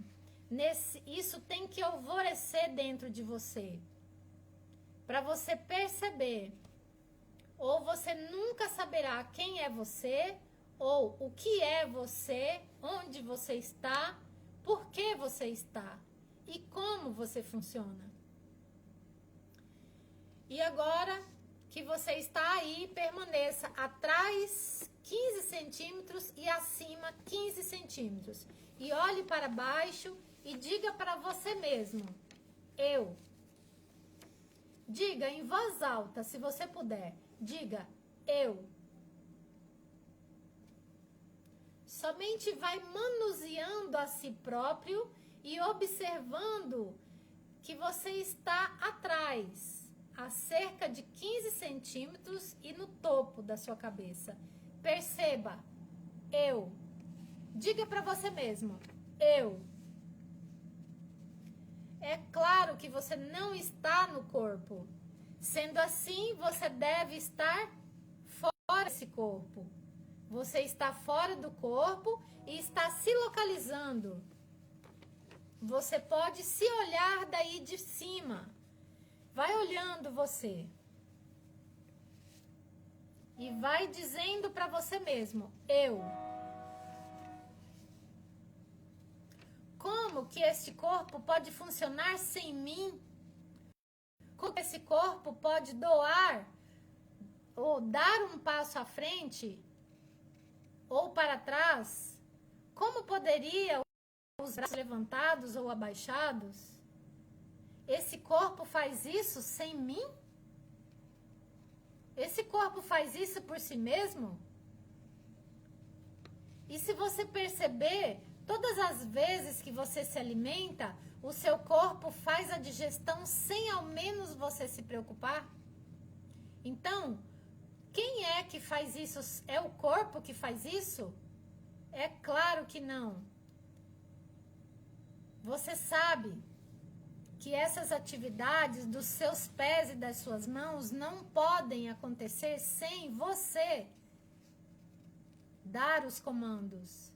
Isso tem que alvorecer dentro de você. Para você perceber. Ou você nunca saberá quem é você, ou o que é você, onde você está, por que você está e como você funciona. E agora que você está aí, permaneça atrás 15 centímetros e acima 15 centímetros. E olhe para baixo e diga para você mesmo, eu. Diga em voz alta, se você puder. Diga, eu. Somente vai manuseando a si próprio e observando que você está atrás, a cerca de 15 centímetros e no topo da sua cabeça. Perceba, eu. Diga para você mesmo, eu. É claro que você não está no corpo. Sendo assim, você deve estar fora desse corpo. Você está fora do corpo e está se localizando. Você pode se olhar daí de cima. Vai olhando você. E vai dizendo para você mesmo, eu. Como que este corpo pode funcionar sem mim? Como esse corpo pode doar ou dar um passo à frente ou para trás? Como poderia os braços levantados ou abaixados? Esse corpo faz isso sem mim? Esse corpo faz isso por si mesmo? E se você perceber, todas as vezes que você se alimenta, o seu corpo faz a digestão sem ao menos você se preocupar? Então, quem é que faz isso? É o corpo que faz isso? É claro que não. Você sabe que essas atividades dos seus pés e das suas mãos não podem acontecer sem você dar os comandos.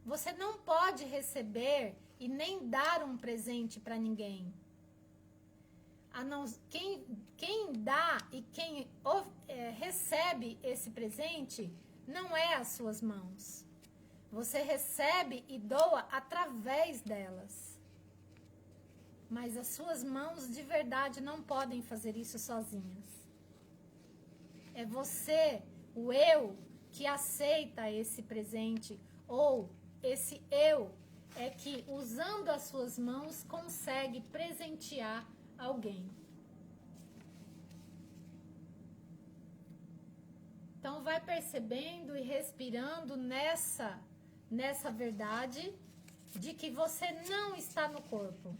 Você não pode receber e nem dar um presente para ninguém. Quem dá e quem recebe esse presente não é as suas mãos. Você recebe e doa através delas. Mas as suas mãos de verdade não podem fazer isso sozinhas. É você, o eu, que aceita esse presente, ou esse eu é que, usando as suas mãos, consegue presentear alguém. Então vai percebendo e respirando nessa verdade de que você não está no corpo.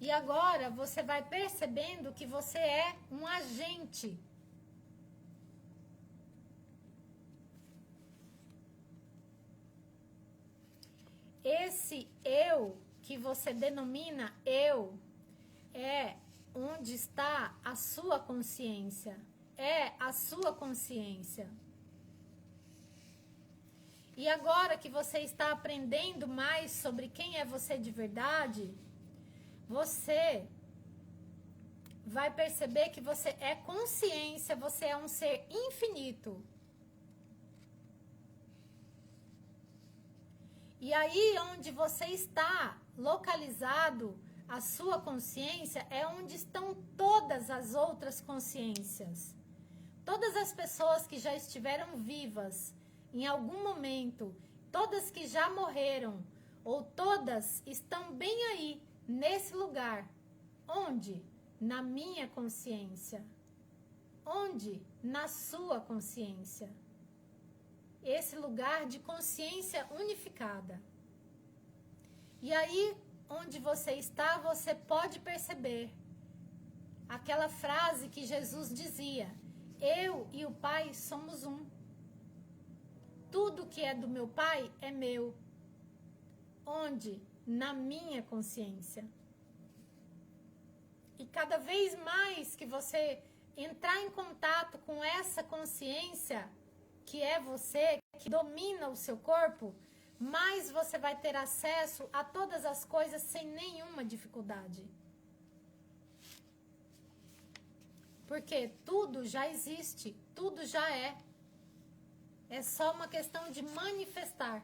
E agora você vai percebendo que você é um agente. Esse eu que você denomina eu é onde está a sua consciência. É a sua consciência. E agora que você está aprendendo mais sobre quem é você de verdade, você vai perceber que você é consciência, você é um ser infinito. E aí onde você está localizado, a sua consciência é onde estão todas as outras consciências. Todas as pessoas que já estiveram vivas em algum momento, todas que já morreram, ou todas estão bem aí, nesse lugar. Onde? Na minha consciência. Onde? Na sua consciência. Esse lugar de consciência unificada. E aí, onde você está, você pode perceber aquela frase que Jesus dizia: eu e o Pai somos um. Tudo que é do meu Pai é meu. Onde? Na minha consciência. E cada vez mais que você entrar em contato com essa consciência que é você, que domina o seu corpo, mais você vai ter acesso a todas as coisas sem nenhuma dificuldade. Porque tudo já existe, tudo já é. É só uma questão de manifestar.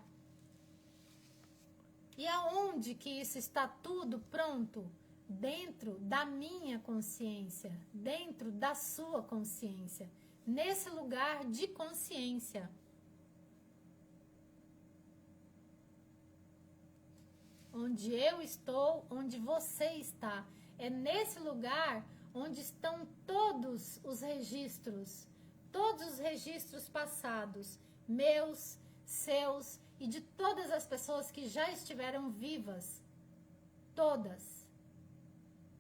E aonde que isso está tudo pronto? Dentro da minha consciência, dentro da sua consciência, nesse lugar de consciência. Onde eu estou, onde você está. É nesse lugar onde estão todos os registros passados, meus, seus e de todas as pessoas que já estiveram vivas. Todas.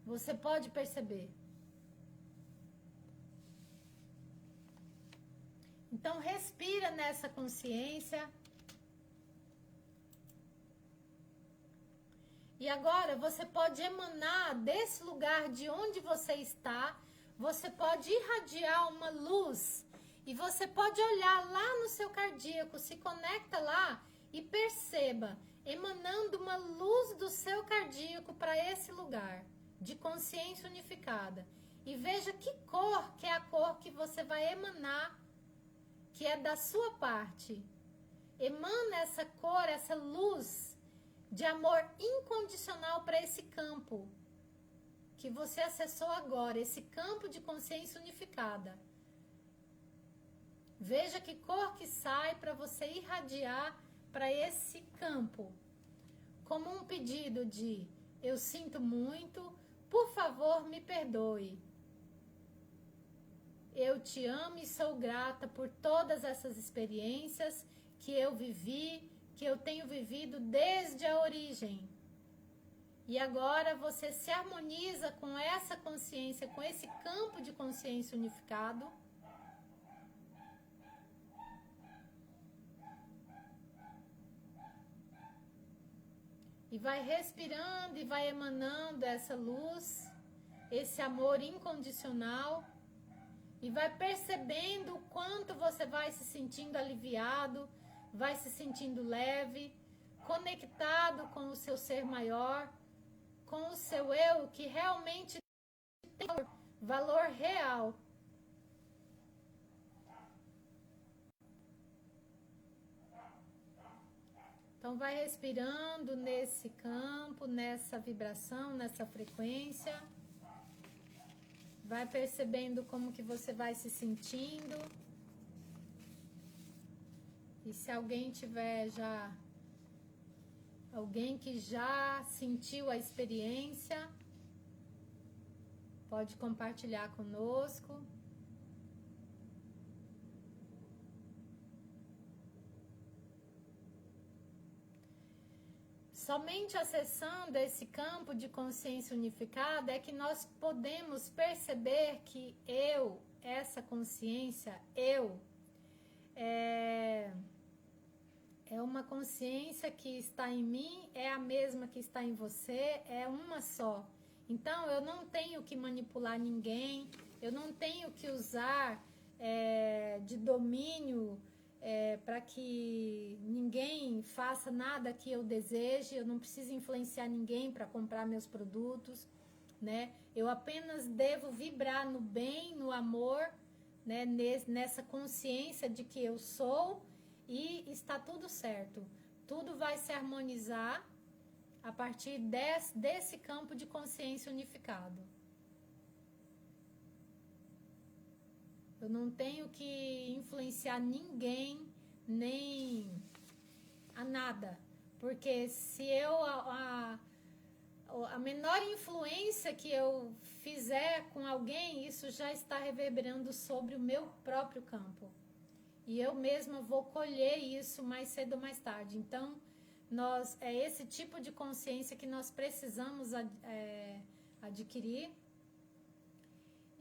Você pode perceber. Então, respira nessa consciência. E agora você pode emanar desse lugar de onde você está, você pode irradiar uma luz e você pode olhar lá no seu cardíaco, se conecta lá e perceba, emanando uma luz do seu cardíaco para esse lugar de consciência unificada. E veja que cor que é a cor que você vai emanar, que é da sua parte. Emana essa cor, essa luz de amor incondicional para esse campo que você acessou agora, esse campo de consciência unificada. Veja que cor que sai para você irradiar para esse campo, como um pedido de: eu sinto muito, por favor me perdoe. Eu te amo e sou grata por todas essas experiências que eu vivi, que eu tenho vivido desde a origem. E agora você se harmoniza com essa consciência, com esse campo de consciência unificado. E vai respirando e vai emanando essa luz, esse amor incondicional. E vai percebendo o quanto você vai se sentindo aliviado, vai se sentindo leve, conectado com o seu ser maior, com o seu eu que realmente tem valor real. Então vai respirando nesse campo, nessa vibração, nessa frequência. Vai percebendo como que você vai se sentindo. E se alguém tiver já, alguém que já sentiu a experiência, pode compartilhar conosco. Somente acessando esse campo de consciência unificada é que nós podemos perceber que eu, essa consciência, é uma consciência que está em mim, é a mesma que está em você, é uma só. Então, eu não tenho que manipular ninguém, eu não tenho que usar de domínio para que ninguém faça nada que eu deseje, eu não preciso influenciar ninguém para comprar meus produtos, né? Eu apenas devo vibrar no bem, no amor, né? Nessa consciência de que eu sou e está tudo certo. Tudo vai se harmonizar a partir desse campo de consciência unificado. Eu não tenho que influenciar ninguém, nem a nada. Porque se eu, a menor influência que eu fizer com alguém, isso já está reverberando sobre o meu próprio campo. E eu mesma vou colher isso mais cedo ou mais tarde. Então, é esse tipo de consciência que nós precisamos adquirir.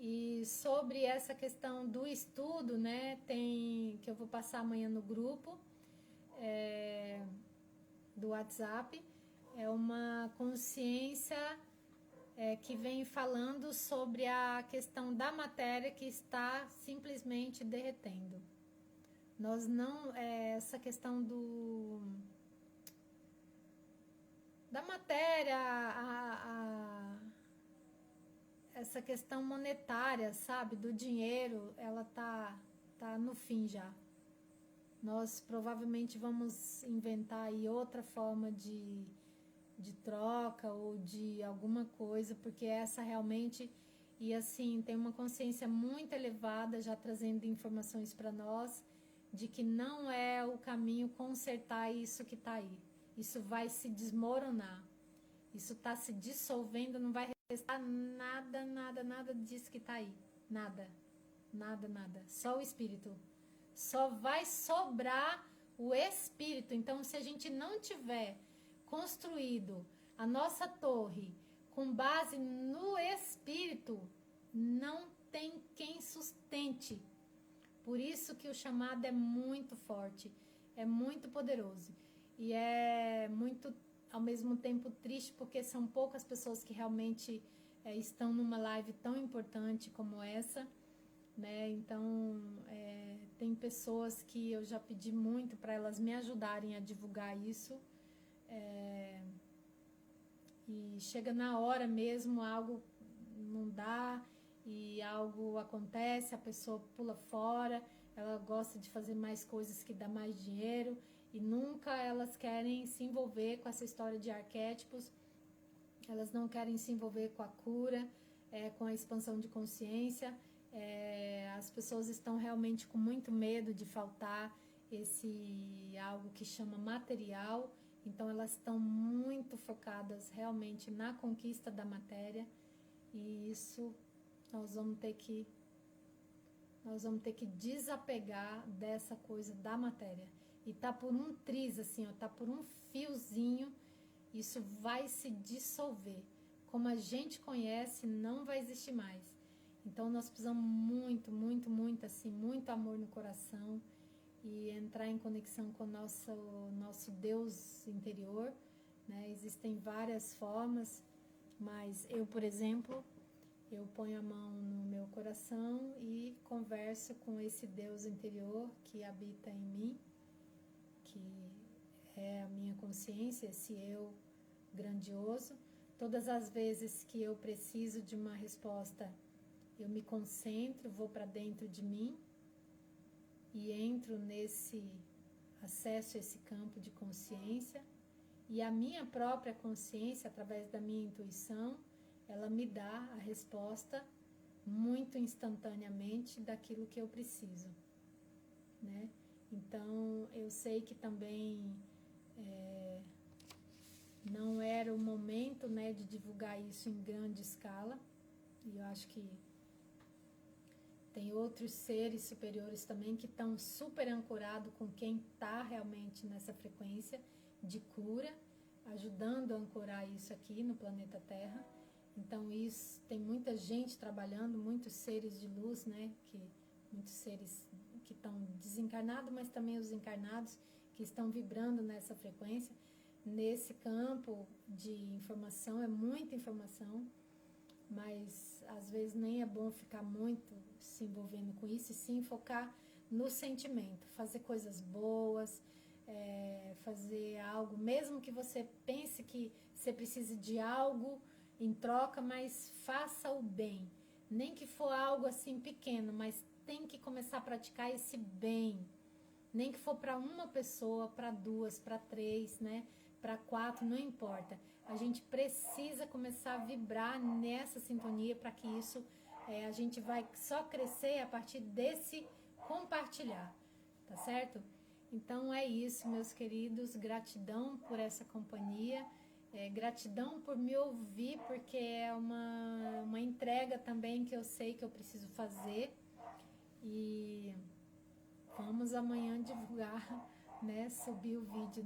E sobre essa questão do estudo, né, que eu vou passar amanhã no grupo do WhatsApp, é uma consciência que vem falando sobre a questão da matéria que está simplesmente derretendo. Nós não, essa questão da matéria, essa questão monetária, sabe, do dinheiro, ela tá no fim já. Nós provavelmente vamos inventar aí outra forma de troca ou de alguma coisa, porque essa realmente, e assim, tem uma consciência muito elevada já trazendo informações para nós, de que não é o caminho consertar isso que está aí. Isso vai se desmoronar. Isso está se dissolvendo, não vai restar nada, nada, nada disso que está aí. Nada, nada, nada. Só o espírito. Só vai sobrar o espírito. Então, se a gente não tiver construído a nossa torre com base no espírito, não tem quem sustente. Por isso que o chamado é muito forte, é muito poderoso e é muito, ao mesmo tempo, triste, porque são poucas pessoas que realmente estão numa live tão importante como essa, né? Então, tem pessoas que eu já pedi muito para elas me ajudarem a divulgar isso, e chega na hora mesmo, algo não dá e algo acontece, a pessoa pula fora, ela gosta de fazer mais coisas que dá mais dinheiro e nunca elas querem se envolver com essa história de arquétipos, elas não querem se envolver com a cura, com a expansão de consciência. As pessoas estão realmente com muito medo de faltar esse algo que chama material, então elas estão muito focadas realmente na conquista da matéria, e isso nós vamos ter que desapegar dessa coisa da matéria, e tá por um triz assim, ó, tá por um fiozinho, isso vai se dissolver, como a gente conhece, não vai existir mais. Então nós precisamos muito, muito, muito assim, muito amor no coração e entrar em conexão com o nosso Deus interior, né? Existem várias formas, mas eu, por exemplo, eu ponho a mão no meu coração e converso com esse Deus interior que habita em mim, que é a minha consciência, esse eu grandioso. Todas as vezes que eu preciso de uma resposta, eu me concentro, vou para dentro de mim e entro nesse acesso a esse campo de consciência, e a minha própria consciência, através da minha intuição, ela me dá a resposta muito instantaneamente daquilo que eu preciso, né? Então, eu sei que também não era o momento, né, de divulgar isso em grande escala, e eu acho que tem outros seres superiores também que estão super ancorados com quem está realmente nessa frequência de cura, ajudando a ancorar isso aqui no planeta Terra. Então isso, tem muita gente trabalhando, muitos seres de luz, né? Muitos seres que estão desencarnados, mas também os encarnados que estão vibrando nessa frequência. Nesse campo de informação, é muita informação, mas às vezes nem é bom ficar muito se envolvendo com isso, e sim focar no sentimento, fazer coisas boas, fazer algo, mesmo que você pense que você precise de algo em troca, mas faça o bem, nem que for algo assim pequeno, mas tem que começar a praticar esse bem, nem que for para uma pessoa, para duas, para três, né? Para 4, não importa. A gente precisa começar a vibrar nessa sintonia para que isso, a gente vai só crescer a partir desse compartilhar, tá certo? Então é isso, meus queridos, gratidão por essa companhia, gratidão por me ouvir, porque é uma entrega também que eu sei que eu preciso fazer, e vamos amanhã divulgar, né, subir o vídeo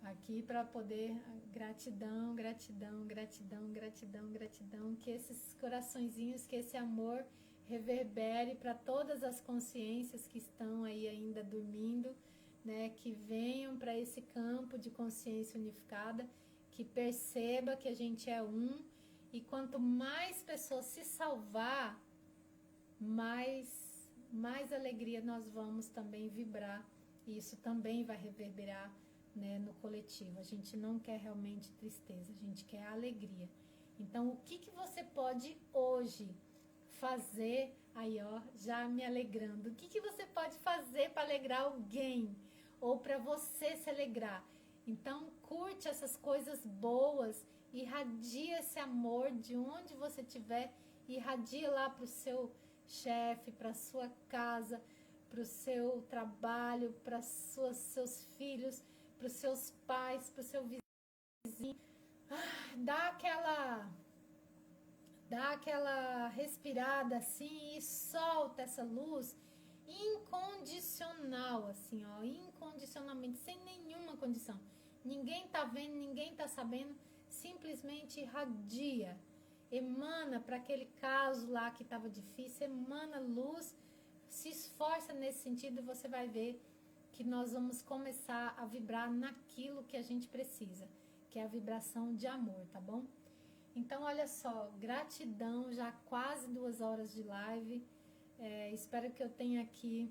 aqui para poder, gratidão, gratidão, gratidão, gratidão, gratidão, que esses coraçõezinhos, que esse amor reverbere para todas as consciências que estão aí ainda dormindo, né, que venham para esse campo de consciência unificada, que perceba que a gente é um, e quanto mais pessoas se salvar, mais alegria nós vamos também vibrar, e isso também vai reverberar, né, no coletivo. A gente não quer realmente tristeza, a gente quer alegria. Então, o que você pode hoje fazer Aí, ó, já me alegrando. O que você pode fazer para alegrar alguém? Ou para você se alegrar? Então, curte essas coisas boas, irradia esse amor de onde você estiver, irradia lá para o seu chefe, para sua casa, para o seu trabalho, para seus filhos, para os seus pais, para o seu vizinho. Dá aquela respirada assim e solta essa luz incondicional, assim, ó, incondicionalmente, sem nenhuma condição. Ninguém tá vendo, ninguém tá sabendo, simplesmente irradia, emana para aquele caso lá que estava difícil, emana luz, se esforça nesse sentido e você vai ver que nós vamos começar a vibrar naquilo que a gente precisa, que é a vibração de amor, tá bom? Então, olha só, gratidão, já quase 2 horas de live. Espero que eu tenha aqui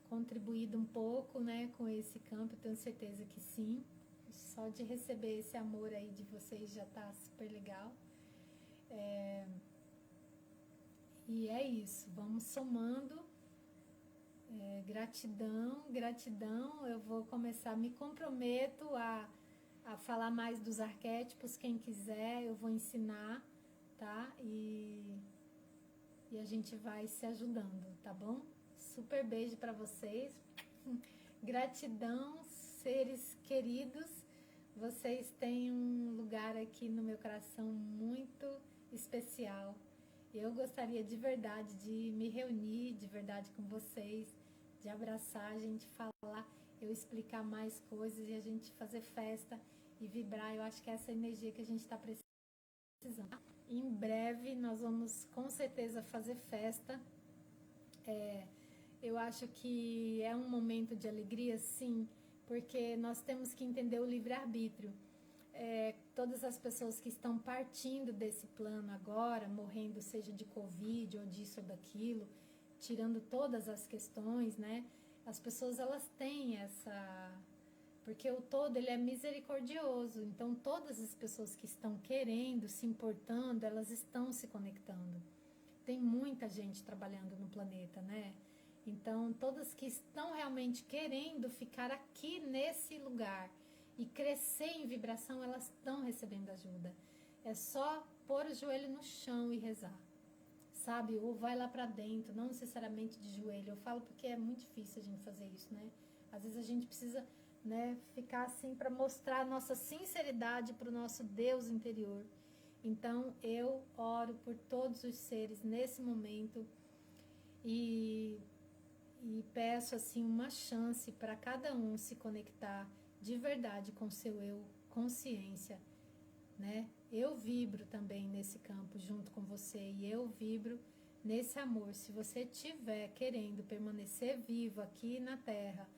contribuído um pouco, né, com esse campo. Eu tenho certeza que sim. Só de receber esse amor aí de vocês já tá super legal. E é isso, vamos somando. Gratidão, gratidão. Eu vou começar, me comprometo a falar mais dos arquétipos, quem quiser, eu vou ensinar, tá? E a gente vai se ajudando, tá bom? Super beijo para vocês. Gratidão, seres queridos. Vocês têm um lugar aqui no meu coração muito especial. Eu gostaria de verdade de me reunir de verdade com vocês, de abraçar, a gente falar, eu explicar mais coisas e a gente fazer festa e vibrar. Eu acho que é essa energia que a gente está precisando. Em breve nós vamos com certeza fazer festa. Eu acho que é um momento de alegria, sim, porque nós temos que entender o livre-arbítrio. Todas as pessoas que estão partindo desse plano agora, morrendo seja de Covid ou disso ou daquilo, tirando todas as questões, né? As pessoas, elas têm essa... Porque o todo, ele é misericordioso, então todas as pessoas que estão querendo, se importando, elas estão se conectando. Tem muita gente trabalhando no planeta, né? Então, todas que estão realmente querendo ficar aqui nesse lugar e crescer em vibração, elas estão recebendo ajuda. É só pôr o joelho no chão e rezar, sabe? Ou vai lá pra dentro, não necessariamente de joelho. Eu falo porque é muito difícil a gente fazer isso, né? Às vezes a gente precisa, né, ficar assim para mostrar a nossa sinceridade para o nosso Deus interior. Então, eu oro por todos os seres nesse momento e peço assim uma chance para cada um se conectar de verdade com seu eu, consciência, né? Eu vibro também nesse campo junto com você e eu vibro nesse amor. Se você estiver querendo permanecer vivo aqui na Terra,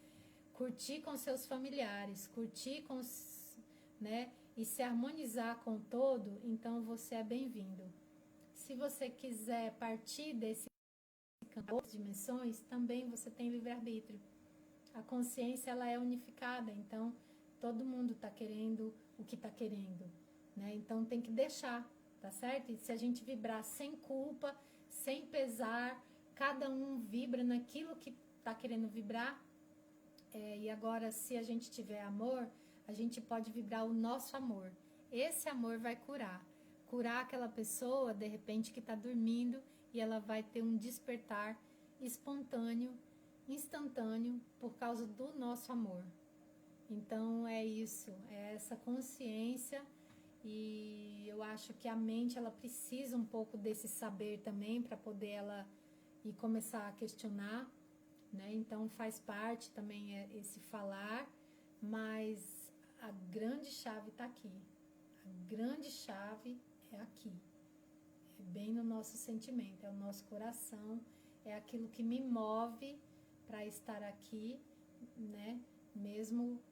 curtir com seus familiares, curtir com, né, e se harmonizar com o todo, então você é bem-vindo. Se você quiser partir desse campo, outras dimensões, também você tem livre-arbítrio. A consciência, ela é unificada, então todo mundo está querendo o que está querendo, né? Então tem que deixar, tá certo? E se a gente vibrar sem culpa, sem pesar, cada um vibra naquilo que está querendo vibrar. E agora, se a gente tiver amor, a gente pode vibrar o nosso amor. Esse amor vai curar aquela pessoa, de repente, que está dormindo, e ela vai ter um despertar espontâneo, instantâneo, por causa do nosso amor. Então é isso, é essa consciência, e eu acho que a mente, ela precisa um pouco desse saber também, para poder ela ir começar a questionar, né? Então faz parte também esse falar, mas a grande chave está aqui. A grande chave é aqui. É bem no nosso sentimento, é o nosso coração, é aquilo que me move para estar aqui, né? Mesmo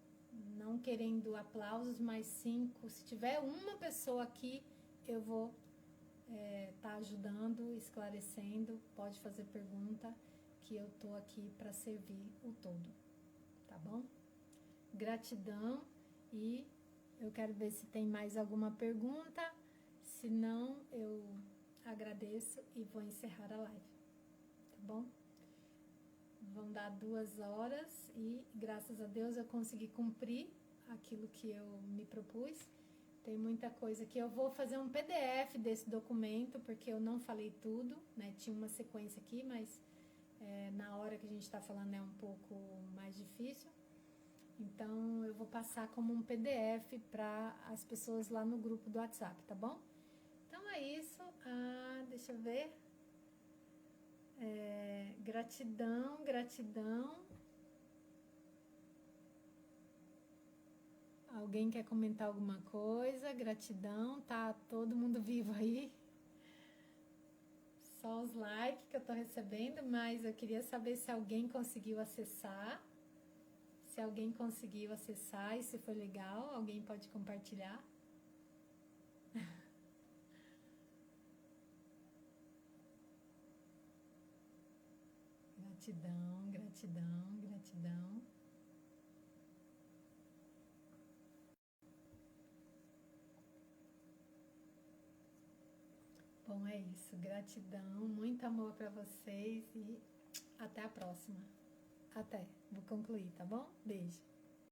não querendo aplausos, mas sim, se tiver uma pessoa aqui, eu vou tá ajudando, esclarecendo, pode fazer pergunta, que eu tô aqui para servir o todo, tá bom? Gratidão, e eu quero ver se tem mais alguma pergunta, se não, eu agradeço e vou encerrar a live, tá bom? Vão dar 2 horas e, graças a Deus, eu consegui cumprir aquilo que eu me propus. Tem muita coisa que eu vou fazer um PDF desse documento, porque eu não falei tudo, né? Tinha uma sequência aqui, mas na hora que a gente está falando é um pouco mais difícil. Então, eu vou passar como um PDF para as pessoas lá no grupo do WhatsApp, tá bom? Então, é isso. Deixa eu ver. Gratidão, gratidão. Alguém quer comentar alguma coisa? Gratidão, tá todo mundo vivo aí? Só os likes que eu tô recebendo, mas eu queria saber se alguém conseguiu acessar. Se alguém conseguiu acessar e se foi legal, alguém pode compartilhar? Gratidão, gratidão, gratidão. Bom, é isso. Gratidão, muito amor para vocês e até a próxima. Até. Vou concluir, tá bom? Beijo.